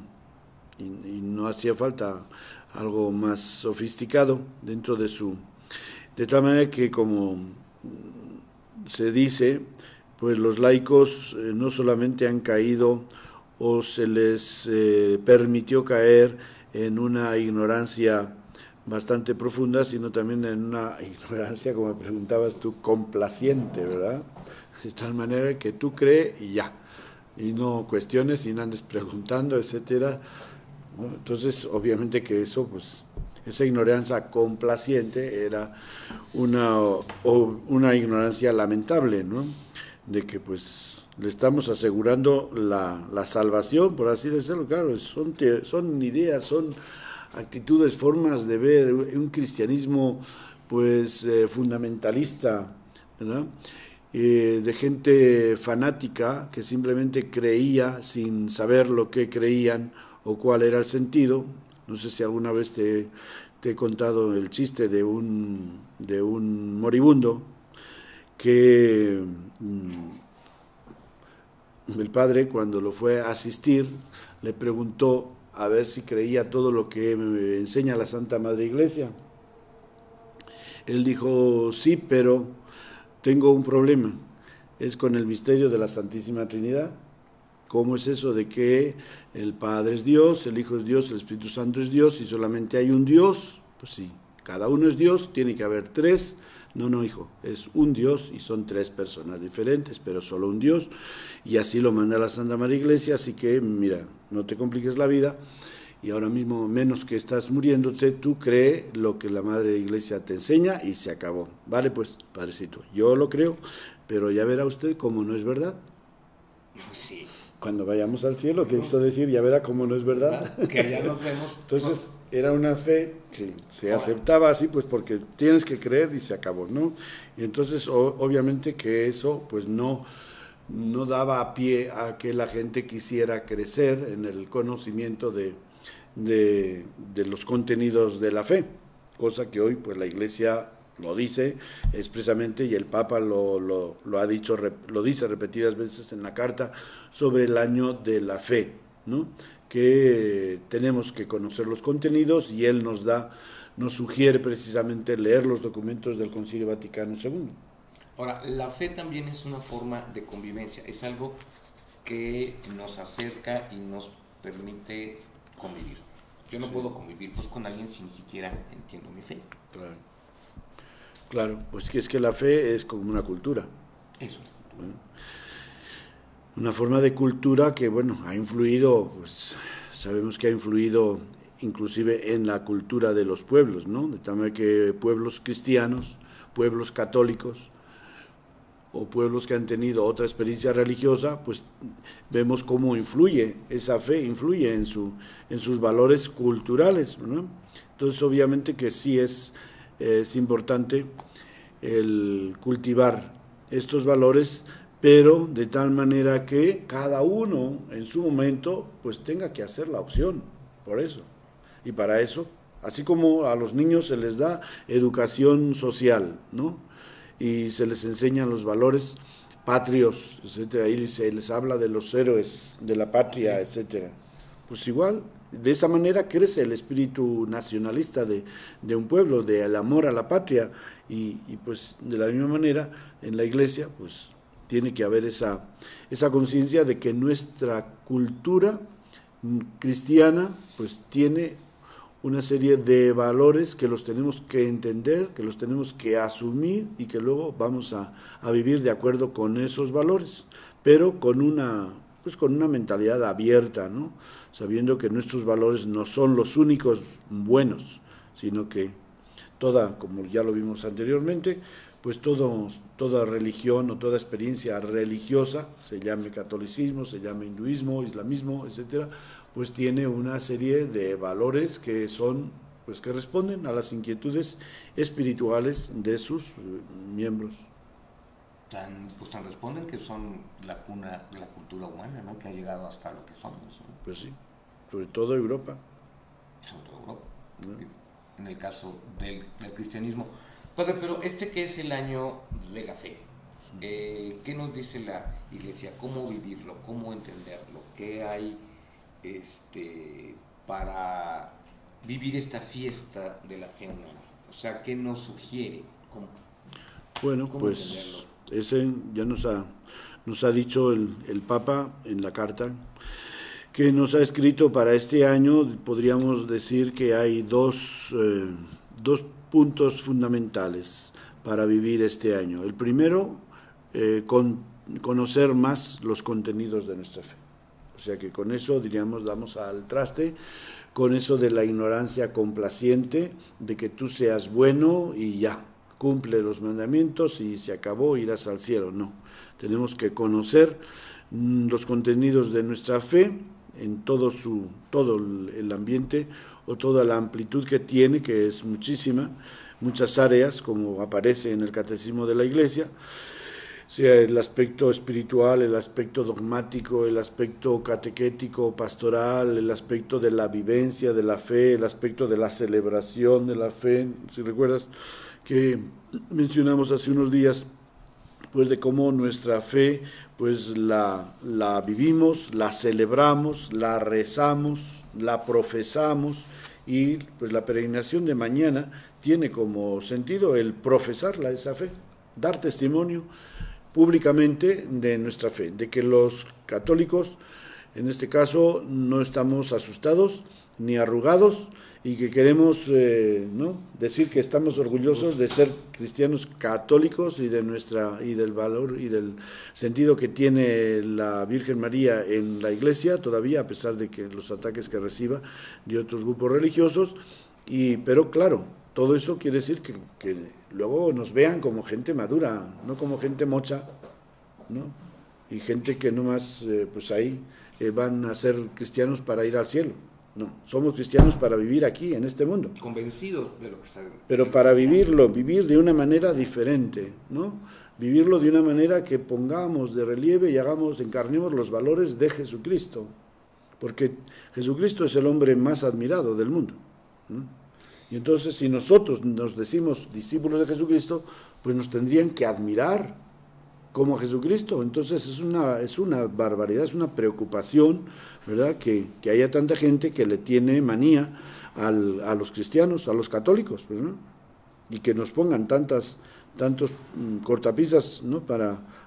B: hacía falta algo más sofisticado dentro de su... De tal manera que, como se dice, pues los laicos no solamente han caído o se les permitió caer en una ignorancia bastante profunda, sino también en una ignorancia, como me preguntabas tú, complaciente, ¿verdad? De tal manera que tú crees y ya, y no cuestiones y no andes preguntando, etcétera, ¿no? Entonces, obviamente que eso, pues, esa ignorancia complaciente era una ignorancia lamentable, ¿no? De que, pues, le estamos asegurando la salvación, por así decirlo. Claro, son ideas, son actitudes, formas de ver un cristianismo, pues, fundamentalista, ¿verdad? De gente fanática que simplemente creía sin saber lo que creían o cuál era el sentido. No sé si alguna vez te he contado el chiste de un moribundo que el padre, cuando lo fue a asistir, le preguntó a ver si creía todo lo que enseña la Santa Madre Iglesia. Él dijo, sí, pero tengo un problema, es con el misterio de la Santísima Trinidad. ¿Cómo es eso de que el Padre es Dios, el Hijo es Dios, el Espíritu Santo es Dios y solamente hay un Dios? Pues sí, cada uno es Dios, tiene que haber tres. No, hijo, es un Dios y son tres personas diferentes, pero solo un Dios. Y así lo manda la Santa Madre Iglesia, así que mira, no te compliques la vida y ahora mismo, menos que estás muriéndote, tú cree lo que la Madre Iglesia te enseña y se acabó. Vale, pues, padrecito, yo lo creo, pero ya verá usted cómo no es verdad.
A: Sí.
B: Cuando vayamos al cielo, ¿qué quiso decir? Ya verá cómo no es verdad.
A: Que allá nos vemos.
B: Entonces, era una fe que se aceptaba así, pues porque tienes que creer y se acabó, ¿no? Y entonces, obviamente que eso, pues no daba pie a que la gente quisiera crecer en el conocimiento de los contenidos de la fe, cosa que hoy, pues la Iglesia lo dice expresamente y el Papa lo ha dicho, lo dice repetidas veces en la carta sobre el año de la fe, ¿no? Que tenemos que conocer los contenidos y él nos sugiere precisamente leer los documentos del Concilio Vaticano II.
A: Ahora, la fe también es una forma de convivencia, es algo que nos acerca y nos permite convivir. Yo no puedo convivir pues con alguien si ni siquiera entiendo mi fe.
B: Claro, pues que es que la fe es como una cultura.
A: Eso.
B: Bueno, una forma de cultura que, bueno, ha influido, pues sabemos que ha influido inclusive en la cultura de los pueblos, ¿no? De tal manera que pueblos cristianos, pueblos católicos o pueblos que han tenido otra experiencia religiosa, pues vemos cómo influye esa fe, influye en sus valores culturales, ¿no? Entonces, obviamente que sí es importante el cultivar estos valores, pero de tal manera que cada uno en su momento pues tenga que hacer la opción por eso. Y para eso, así como a los niños se les da educación social, ¿no? Y se les enseñan los valores patrios, etcétera, y se les habla de los héroes de la patria, etcétera. Pues igual, de esa manera crece el espíritu nacionalista de un pueblo, del amor a la patria, y pues de la misma manera en la Iglesia pues tiene que haber esa conciencia de que nuestra cultura cristiana pues tiene una serie de valores que los tenemos que entender, que los tenemos que asumir y que luego vamos a vivir de acuerdo con esos valores, pero con una mentalidad abierta, ¿no? Sabiendo que nuestros valores no son los únicos buenos, sino que como ya lo vimos anteriormente, pues toda religión o toda experiencia religiosa, se llame catolicismo, se llame hinduismo, islamismo, etcétera, pues tiene una serie de valores que son, pues que responden a las inquietudes espirituales de sus miembros.
A: Tan responden que son la cuna de la cultura humana, ¿no? Que ha llegado hasta lo que somos, ¿no?
B: Pues sí, sobre todo Europa.
A: Sobre todo Europa, ¿no? En el caso del cristianismo. Padre, pero que es el año de la fe, ¿qué nos dice la Iglesia? ¿Cómo vivirlo? ¿Cómo entenderlo? ¿Qué hay para vivir esta fiesta de la fe en un año? O sea, ¿qué nos sugiere?
B: Bueno,
A: ¿Cómo
B: pues
A: entenderlo?
B: Ese ya nos ha dicho el Papa en la carta que nos ha escrito para este año. Podríamos decir que hay dos puntos fundamentales para vivir este año. El primero, conocer más los contenidos de nuestra fe. O sea que con eso, diríamos, damos al traste con eso de la ignorancia complaciente, de que tú seas bueno y ya, cumple los mandamientos y se acabó, irás al cielo. No, tenemos que conocer los contenidos de nuestra fe en todo el ambiente o toda la amplitud que tiene, que es muchísima, muchas áreas, como aparece en el Catecismo de la Iglesia, sea el aspecto espiritual, el aspecto dogmático, el aspecto catequético, pastoral, el aspecto de la vivencia de la fe, el aspecto de la celebración de la fe. Si recuerdas que mencionamos hace unos días, pues de cómo nuestra fe, pues la vivimos, la celebramos, la rezamos, la profesamos, y pues la peregrinación de mañana tiene como sentido el profesarla, esa fe, dar testimonio públicamente de nuestra fe, de que los católicos, en este caso, no estamos asustados ni arrugados y que queremos decir que estamos orgullosos de ser cristianos católicos y del valor y del sentido que tiene la Virgen María en la Iglesia, todavía a pesar de que los ataques que reciba de otros grupos religiosos, pero claro, todo eso quiere decir que luego nos vean como gente madura, no como gente mocha, ¿no? Y gente que nomás pues ahí van a ser cristianos para ir al cielo. No, somos cristianos para vivir aquí, en este mundo.
A: Convencidos de lo que está...
B: Pero para vivir de una manera diferente, ¿no? Vivirlo de una manera que pongamos de relieve y encarnemos los valores de Jesucristo. Porque Jesucristo es el hombre más admirado del mundo, ¿no? Y entonces, si nosotros nos decimos discípulos de Jesucristo, pues nos tendrían que admirar como a Jesucristo. Entonces es una barbaridad, es una preocupación, ¿verdad?, que haya tanta gente que le tiene manía a los cristianos, a los católicos, ¿verdad? Y que nos pongan tantos cortapisas, ¿no?,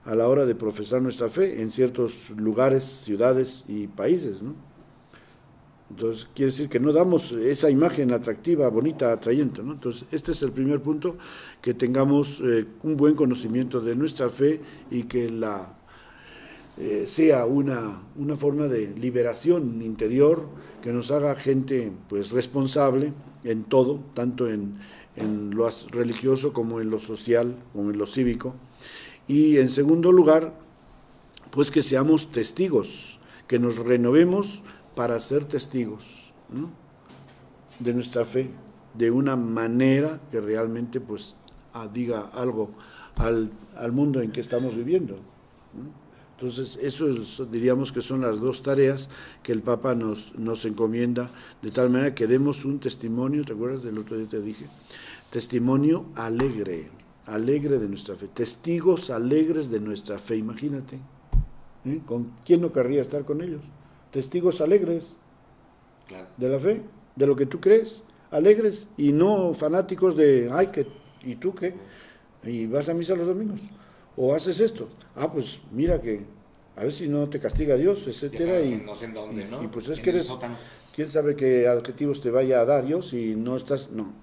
B: a la hora de profesar nuestra fe en ciertos lugares, ciudades y países, ¿no? Entonces, quiere decir que no damos esa imagen atractiva, bonita, atrayente, ¿no? Entonces, este es el primer punto, que tengamos un buen conocimiento de nuestra fe y que sea una forma de liberación interior que nos haga gente pues responsable en todo, tanto en lo religioso como en lo social, como en lo cívico. Y en segundo lugar, pues que seamos testigos, que nos renovemos para ser testigos, ¿no?, de nuestra fe, de una manera que realmente pues diga algo al mundo en que estamos viviendo, ¿no? Entonces, diríamos que son las dos tareas que el Papa nos encomienda, de tal manera que demos un testimonio. ¿Te acuerdas del otro día te dije? Testimonio alegre de nuestra fe, testigos alegres de nuestra fe, imagínate, ¿eh? ¿Con quién no querría estar con ellos? Testigos alegres, claro, de la fe, de lo que tú crees, alegres, y no fanáticos de, ¿y tú qué? ¿Y vas a misa los domingos? o haces esto, pues mira que a ver si no te castiga Dios, etcétera,
A: no sé en dónde, ¿no?
B: Y pues es que eres, quién sabe qué adjetivos te vaya a dar Dios si no estás, no,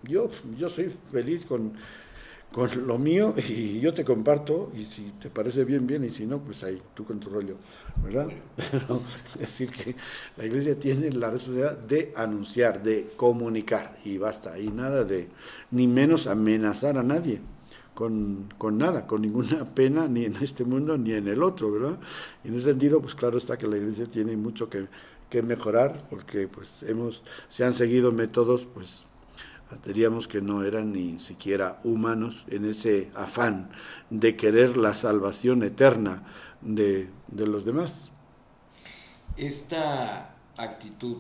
B: yo soy feliz con lo mío y yo te comparto, y si te parece bien, bien, y si no, pues ahí, tú con tu rollo, ¿verdad? Bueno. Pero, es decir, que la Iglesia tiene la responsabilidad de anunciar, de comunicar, y basta, y nada de, ni menos amenazar a nadie, con nada, con ninguna pena, ni en este mundo, ni en el otro, ¿verdad? Y en ese sentido, pues claro está que la Iglesia tiene mucho que mejorar, porque pues se han seguido métodos, pues, diríamos que no eran ni siquiera humanos en ese afán de querer la salvación eterna de los demás.
A: Esta actitud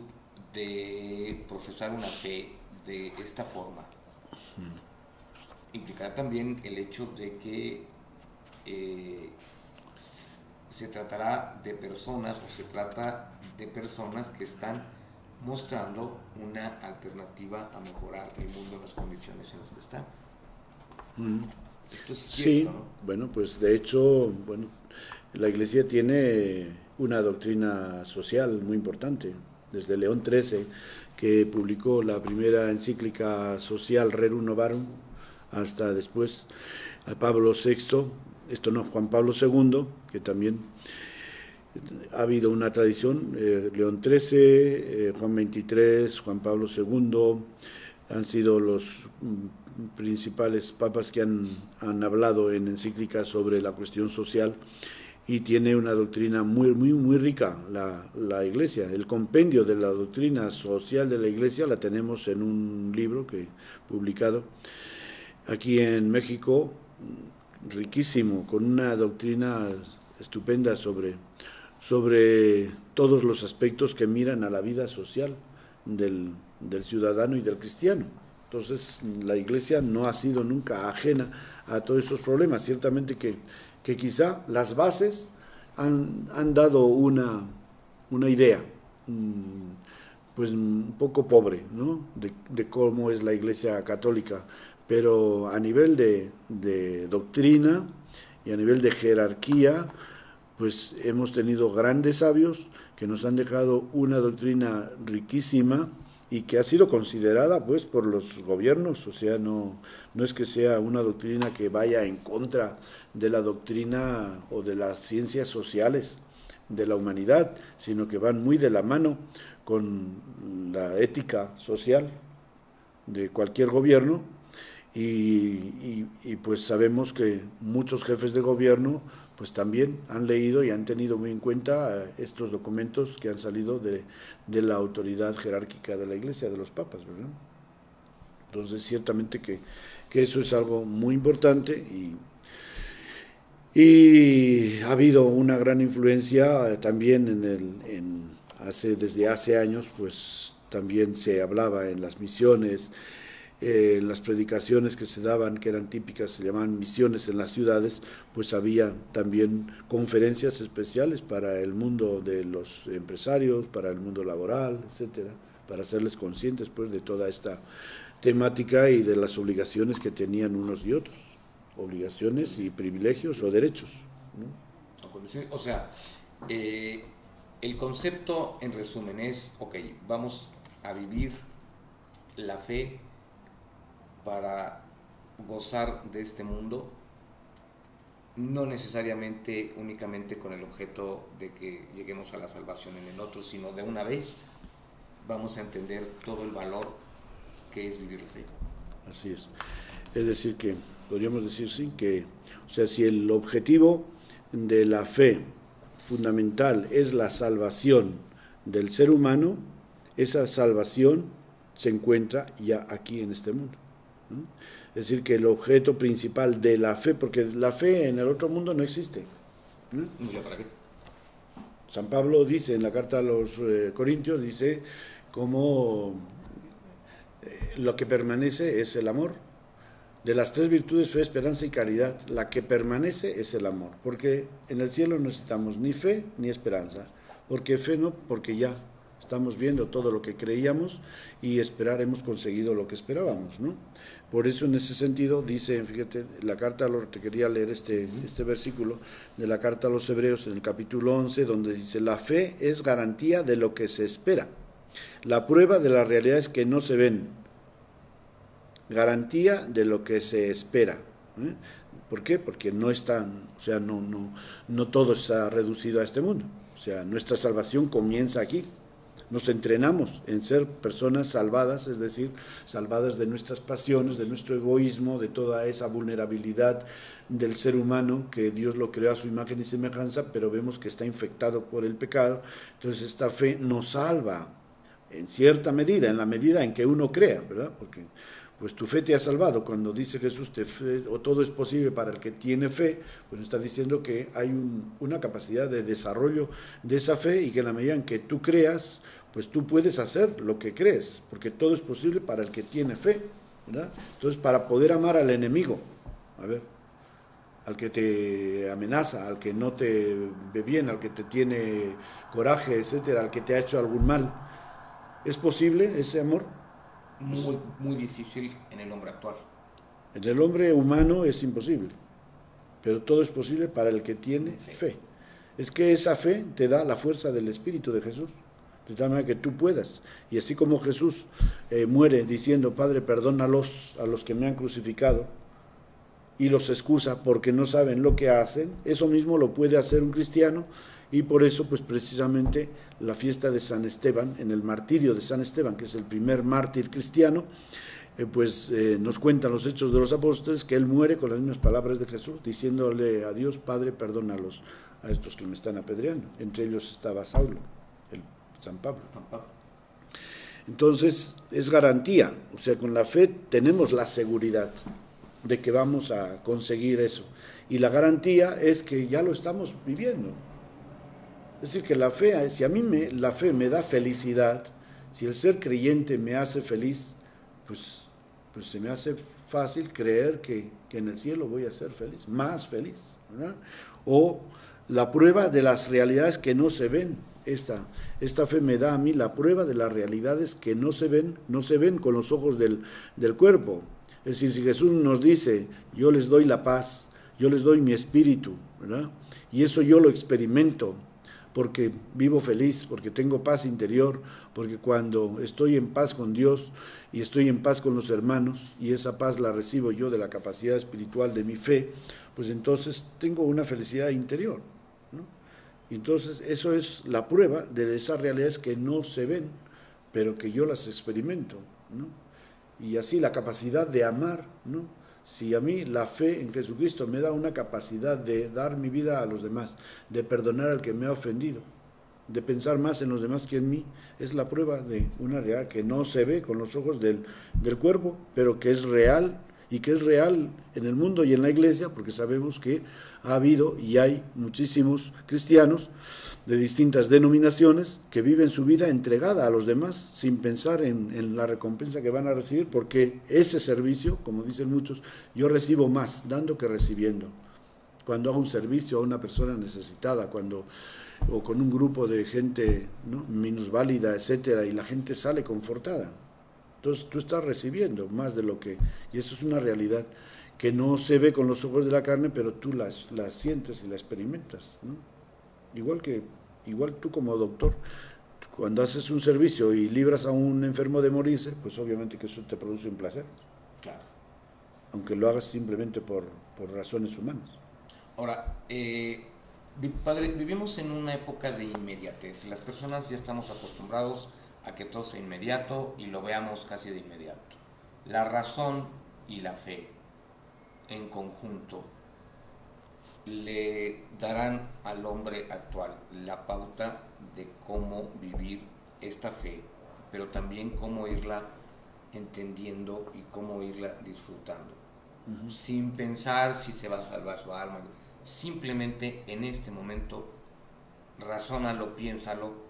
A: de profesar una fe de esta forma implicará también el hecho de que se tratará de personas, o se trata de personas que están mostrando una alternativa a mejorar el mundo en las condiciones en las que está. Esto es cierto,
B: sí,
A: ¿no?
B: Bueno, pues de hecho, la Iglesia tiene una doctrina social muy importante, desde León XIII, que publicó la primera encíclica social Rerum Novarum, hasta después a Pablo VI, Juan Pablo II, que también ha habido una tradición, León XIII, Juan XXIII, Juan Pablo II, han sido los principales papas que han hablado en encíclicas sobre la cuestión social, y tiene una doctrina muy, muy, muy rica la Iglesia. El compendio de la doctrina social de la Iglesia la tenemos en un libro que publicado aquí en México, riquísimo, con una doctrina estupenda sobre todos los aspectos que miran a la vida social del ciudadano y del cristiano. Entonces, la Iglesia no ha sido nunca ajena a todos estos problemas. Ciertamente que quizá las bases han dado una idea, pues un poco pobre, ¿no?, de cómo es la Iglesia católica, pero a nivel de doctrina y a nivel de jerarquía, pues hemos tenido grandes sabios que nos han dejado una doctrina riquísima y que ha sido considerada pues por los gobiernos, o sea, no es que sea una doctrina que vaya en contra de la doctrina o de las ciencias sociales de la humanidad, sino que van muy de la mano con la ética social de cualquier gobierno, y pues sabemos que muchos jefes de gobierno pues también han leído y han tenido muy en cuenta estos documentos que han salido de la autoridad jerárquica de la Iglesia, de los papas, ¿verdad? Entonces, ciertamente que eso es algo muy importante, y ha habido una gran influencia también desde hace años, pues también se hablaba en las misiones, las predicaciones que se daban, que eran típicas, se llamaban misiones en las ciudades, pues había también conferencias especiales para el mundo de los empresarios, para el mundo laboral, etcétera, para hacerles conscientes pues de toda esta temática y de las obligaciones que tenían unos y otros, obligaciones y privilegios o derechos, ¿no?
A: O sea, el concepto en resumen es, vamos a vivir la fe para gozar de este mundo, no necesariamente únicamente con el objeto de que lleguemos a la salvación en el otro, sino de una vez vamos a entender todo el valor que es vivir la fe.
B: Así es. Es decir que, podríamos decir sí, que, o sea, si el objetivo de la fe fundamental es la salvación del ser humano, esa salvación se encuentra ya aquí en este mundo. Es decir, que el objeto principal de la fe, porque la fe en el otro mundo no existe.
A: ¿Para qué?
B: San Pablo dice en la carta a los Corintios, dice como lo que permanece es el amor. De las tres virtudes, fe, esperanza y caridad, la que permanece es el amor, porque en el cielo no necesitamos ni fe ni esperanza, porque fe no, porque ya Estamos viendo todo lo que creíamos y hemos conseguido lo que esperábamos, ¿no? Por eso en ese sentido dice, fíjate, la carta te quería leer este versículo de la carta a los Hebreos en el capítulo 11, donde dice: la fe es garantía de lo que se espera, la prueba de las realidades que no se ven, garantía de lo que se espera, ¿eh? ¿Por qué? Porque no todo está reducido a este mundo. O sea, nuestra salvación comienza aquí. Nos entrenamos en ser personas salvadas, es decir, salvadas de nuestras pasiones, de nuestro egoísmo, de toda esa vulnerabilidad del ser humano, que Dios lo creó a su imagen y semejanza, pero vemos que está infectado por el pecado. Entonces esta fe nos salva en cierta medida, en la medida en que uno crea, ¿verdad? Porque pues tu fe te ha salvado. Cuando dice Jesús, todo es posible para el que tiene fe, pues está diciendo que hay una capacidad de desarrollo de esa fe, y que en la medida en que tú creas, pues tú puedes hacer lo que crees, porque todo es posible para el que tiene fe, ¿verdad? Entonces, para poder amar al enemigo, al que te amenaza, al que no te ve bien, al que te tiene coraje, etcétera, al que te ha hecho algún mal, ¿es posible ese amor?
A: Muy, muy difícil en el hombre actual.
B: En el hombre humano es imposible, pero todo es posible para el que tiene fe. Es que esa fe te da la fuerza del Espíritu de Jesús, de tal manera que tú puedas. Y así como Jesús muere diciendo: Padre, perdónalos a los que me han crucificado, y los excusa porque no saben lo que hacen, eso mismo lo puede hacer un cristiano. Y por eso, pues precisamente la fiesta de San Esteban, en el martirio de San Esteban, que es el primer mártir cristiano, nos cuentan los Hechos de los Apóstoles que él muere con las mismas palabras de Jesús, diciéndole a Dios: Padre, perdónalos a estos que me están apedreando. Entre ellos estaba Saulo, San Pablo. Entonces es garantía, o sea, con la fe tenemos la seguridad de que vamos a conseguir eso, y la garantía es que ya lo estamos viviendo. Es decir, que la fe, si a mí la fe me da felicidad, si el ser creyente me hace feliz, pues se me hace fácil creer que en el cielo voy a ser feliz, más feliz, ¿verdad? O la prueba de las realidades que no se ven. Esta fe me da a mí la prueba de las realidades que no se ven con los ojos del cuerpo. Es decir, si Jesús nos dice: yo les doy la paz, yo les doy mi espíritu, ¿verdad? Y eso yo lo experimento, porque vivo feliz, porque tengo paz interior, porque cuando estoy en paz con Dios y estoy en paz con los hermanos, y esa paz la recibo yo de la capacidad espiritual de mi fe, pues entonces tengo una felicidad interior, ¿no? Y entonces eso es la prueba de esas realidades que no se ven, pero que yo las experimento, ¿no? Y así la capacidad de amar, ¿no? Si a mí la fe en Jesucristo me da una capacidad de dar mi vida a los demás, de perdonar al que me ha ofendido, de pensar más en los demás que en mí, es la prueba de una realidad que no se ve con los ojos del cuerpo, pero que es real, y que es real en el mundo y en la iglesia, porque sabemos que ha habido y hay muchísimos cristianos de distintas denominaciones que viven su vida entregada a los demás sin pensar en la recompensa que van a recibir, porque ese servicio, como dicen muchos, yo recibo más dando que recibiendo. Cuando hago un servicio a una persona necesitada, o con un grupo de gente, ¿no?, minusválida, etcétera, y la gente sale confortada. Entonces tú estás recibiendo más de lo que... Y eso es una realidad que no se ve con los ojos de la carne, pero tú la sientes y la experimentas, ¿no? Igual tú como doctor, cuando haces un servicio y libras a un enfermo de morirse, pues obviamente que eso te produce un placer.
A: Claro.
B: Aunque lo hagas simplemente por razones humanas.
A: Ahora, padre, vivimos en una época de inmediatez. Las personas ya estamos acostumbrados a que todo sea inmediato y lo veamos casi de inmediato. La razón y la fe en conjunto le darán al hombre actual la pauta de cómo vivir esta fe, pero también cómo irla entendiendo y cómo irla disfrutando, sin pensar si se va a salvar su alma. Simplemente en este momento razónalo, piénsalo,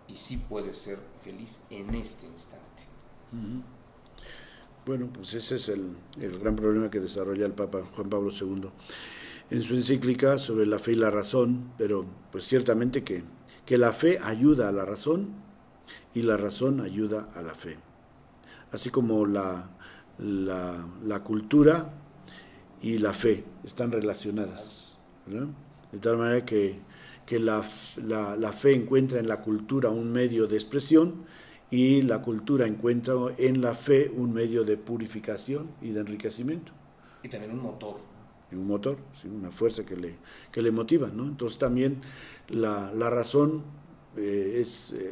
A: y sí puedes ser feliz en este instante.
B: Bueno, pues ese es el gran problema que desarrolla el Papa Juan Pablo II en su encíclica sobre la fe y la razón, pero pues ciertamente que la fe ayuda a la razón, y la razón ayuda a la fe. Así como la cultura y la fe están relacionadas, ¿verdad? De tal manera que la fe encuentra en la cultura un medio de expresión y la cultura encuentra en la fe un medio de purificación y de enriquecimiento.
A: Y también un motor.
B: Y un motor, ¿sí? Una fuerza que le motiva, ¿no? Entonces también la razón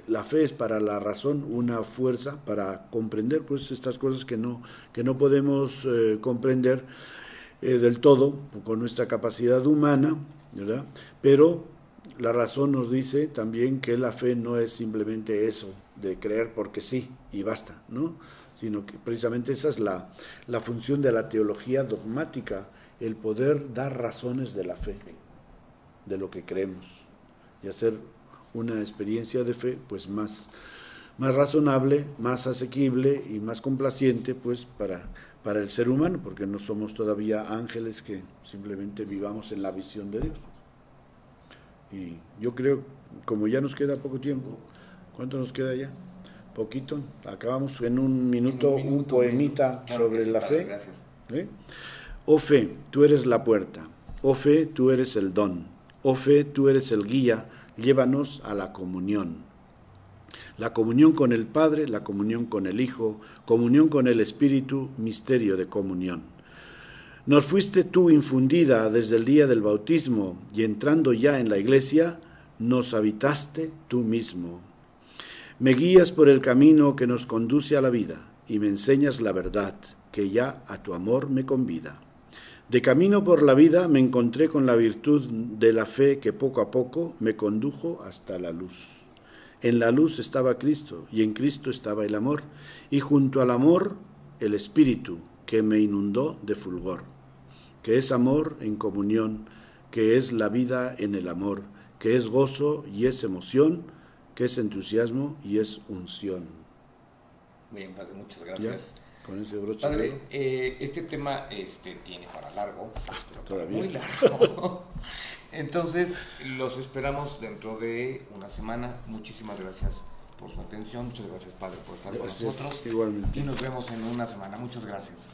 B: la fe es para la razón una fuerza para comprender pues estas cosas que no podemos comprender del todo con nuestra capacidad humana, ¿verdad? Pero la razón nos dice también que la fe no es simplemente eso de creer porque sí y basta, ¿no? Sino que precisamente esa es la función de la teología dogmática, el poder dar razones de la fe, de lo que creemos, y hacer una experiencia de fe pues más razonable, más asequible y más complaciente pues para el ser humano, porque no somos todavía ángeles que simplemente vivamos en la visión de Dios. Y yo creo, como ya nos queda poco tiempo, ¿cuánto nos queda ya? Poquito, acabamos en un minuto un poemita sobre la fe.
A: Gracias.
B: Oh fe, tú eres la puerta, oh fe, tú eres el don, oh fe, tú eres el guía, llévanos a la comunión. La comunión con el Padre, la comunión con el Hijo, comunión con el Espíritu, misterio de comunión. Nos fuiste tú infundida desde el día del bautismo y entrando ya en la iglesia, nos habitaste tú mismo. Me guías por el camino que nos conduce a la vida y me enseñas la verdad que ya a tu amor me convida. De camino por la vida me encontré con la virtud de la fe que poco a poco me condujo hasta la luz. En la luz estaba Cristo y en Cristo estaba el amor y junto al amor el Espíritu que me inundó de fulgor, que es amor en comunión, que es la vida en el amor, que es gozo y es emoción, que es entusiasmo y es unción.
A: Bien, padre, muchas gracias.
B: ¿Ya? Con ese broche.
A: Padre, este tema tiene para largo, pero
B: todavía
A: muy largo. Entonces, los esperamos dentro de una semana. Muchísimas gracias por su atención. Muchas gracias, padre, por estar con nosotros.
B: Igualmente.
A: Y nos vemos en una semana. Muchas gracias.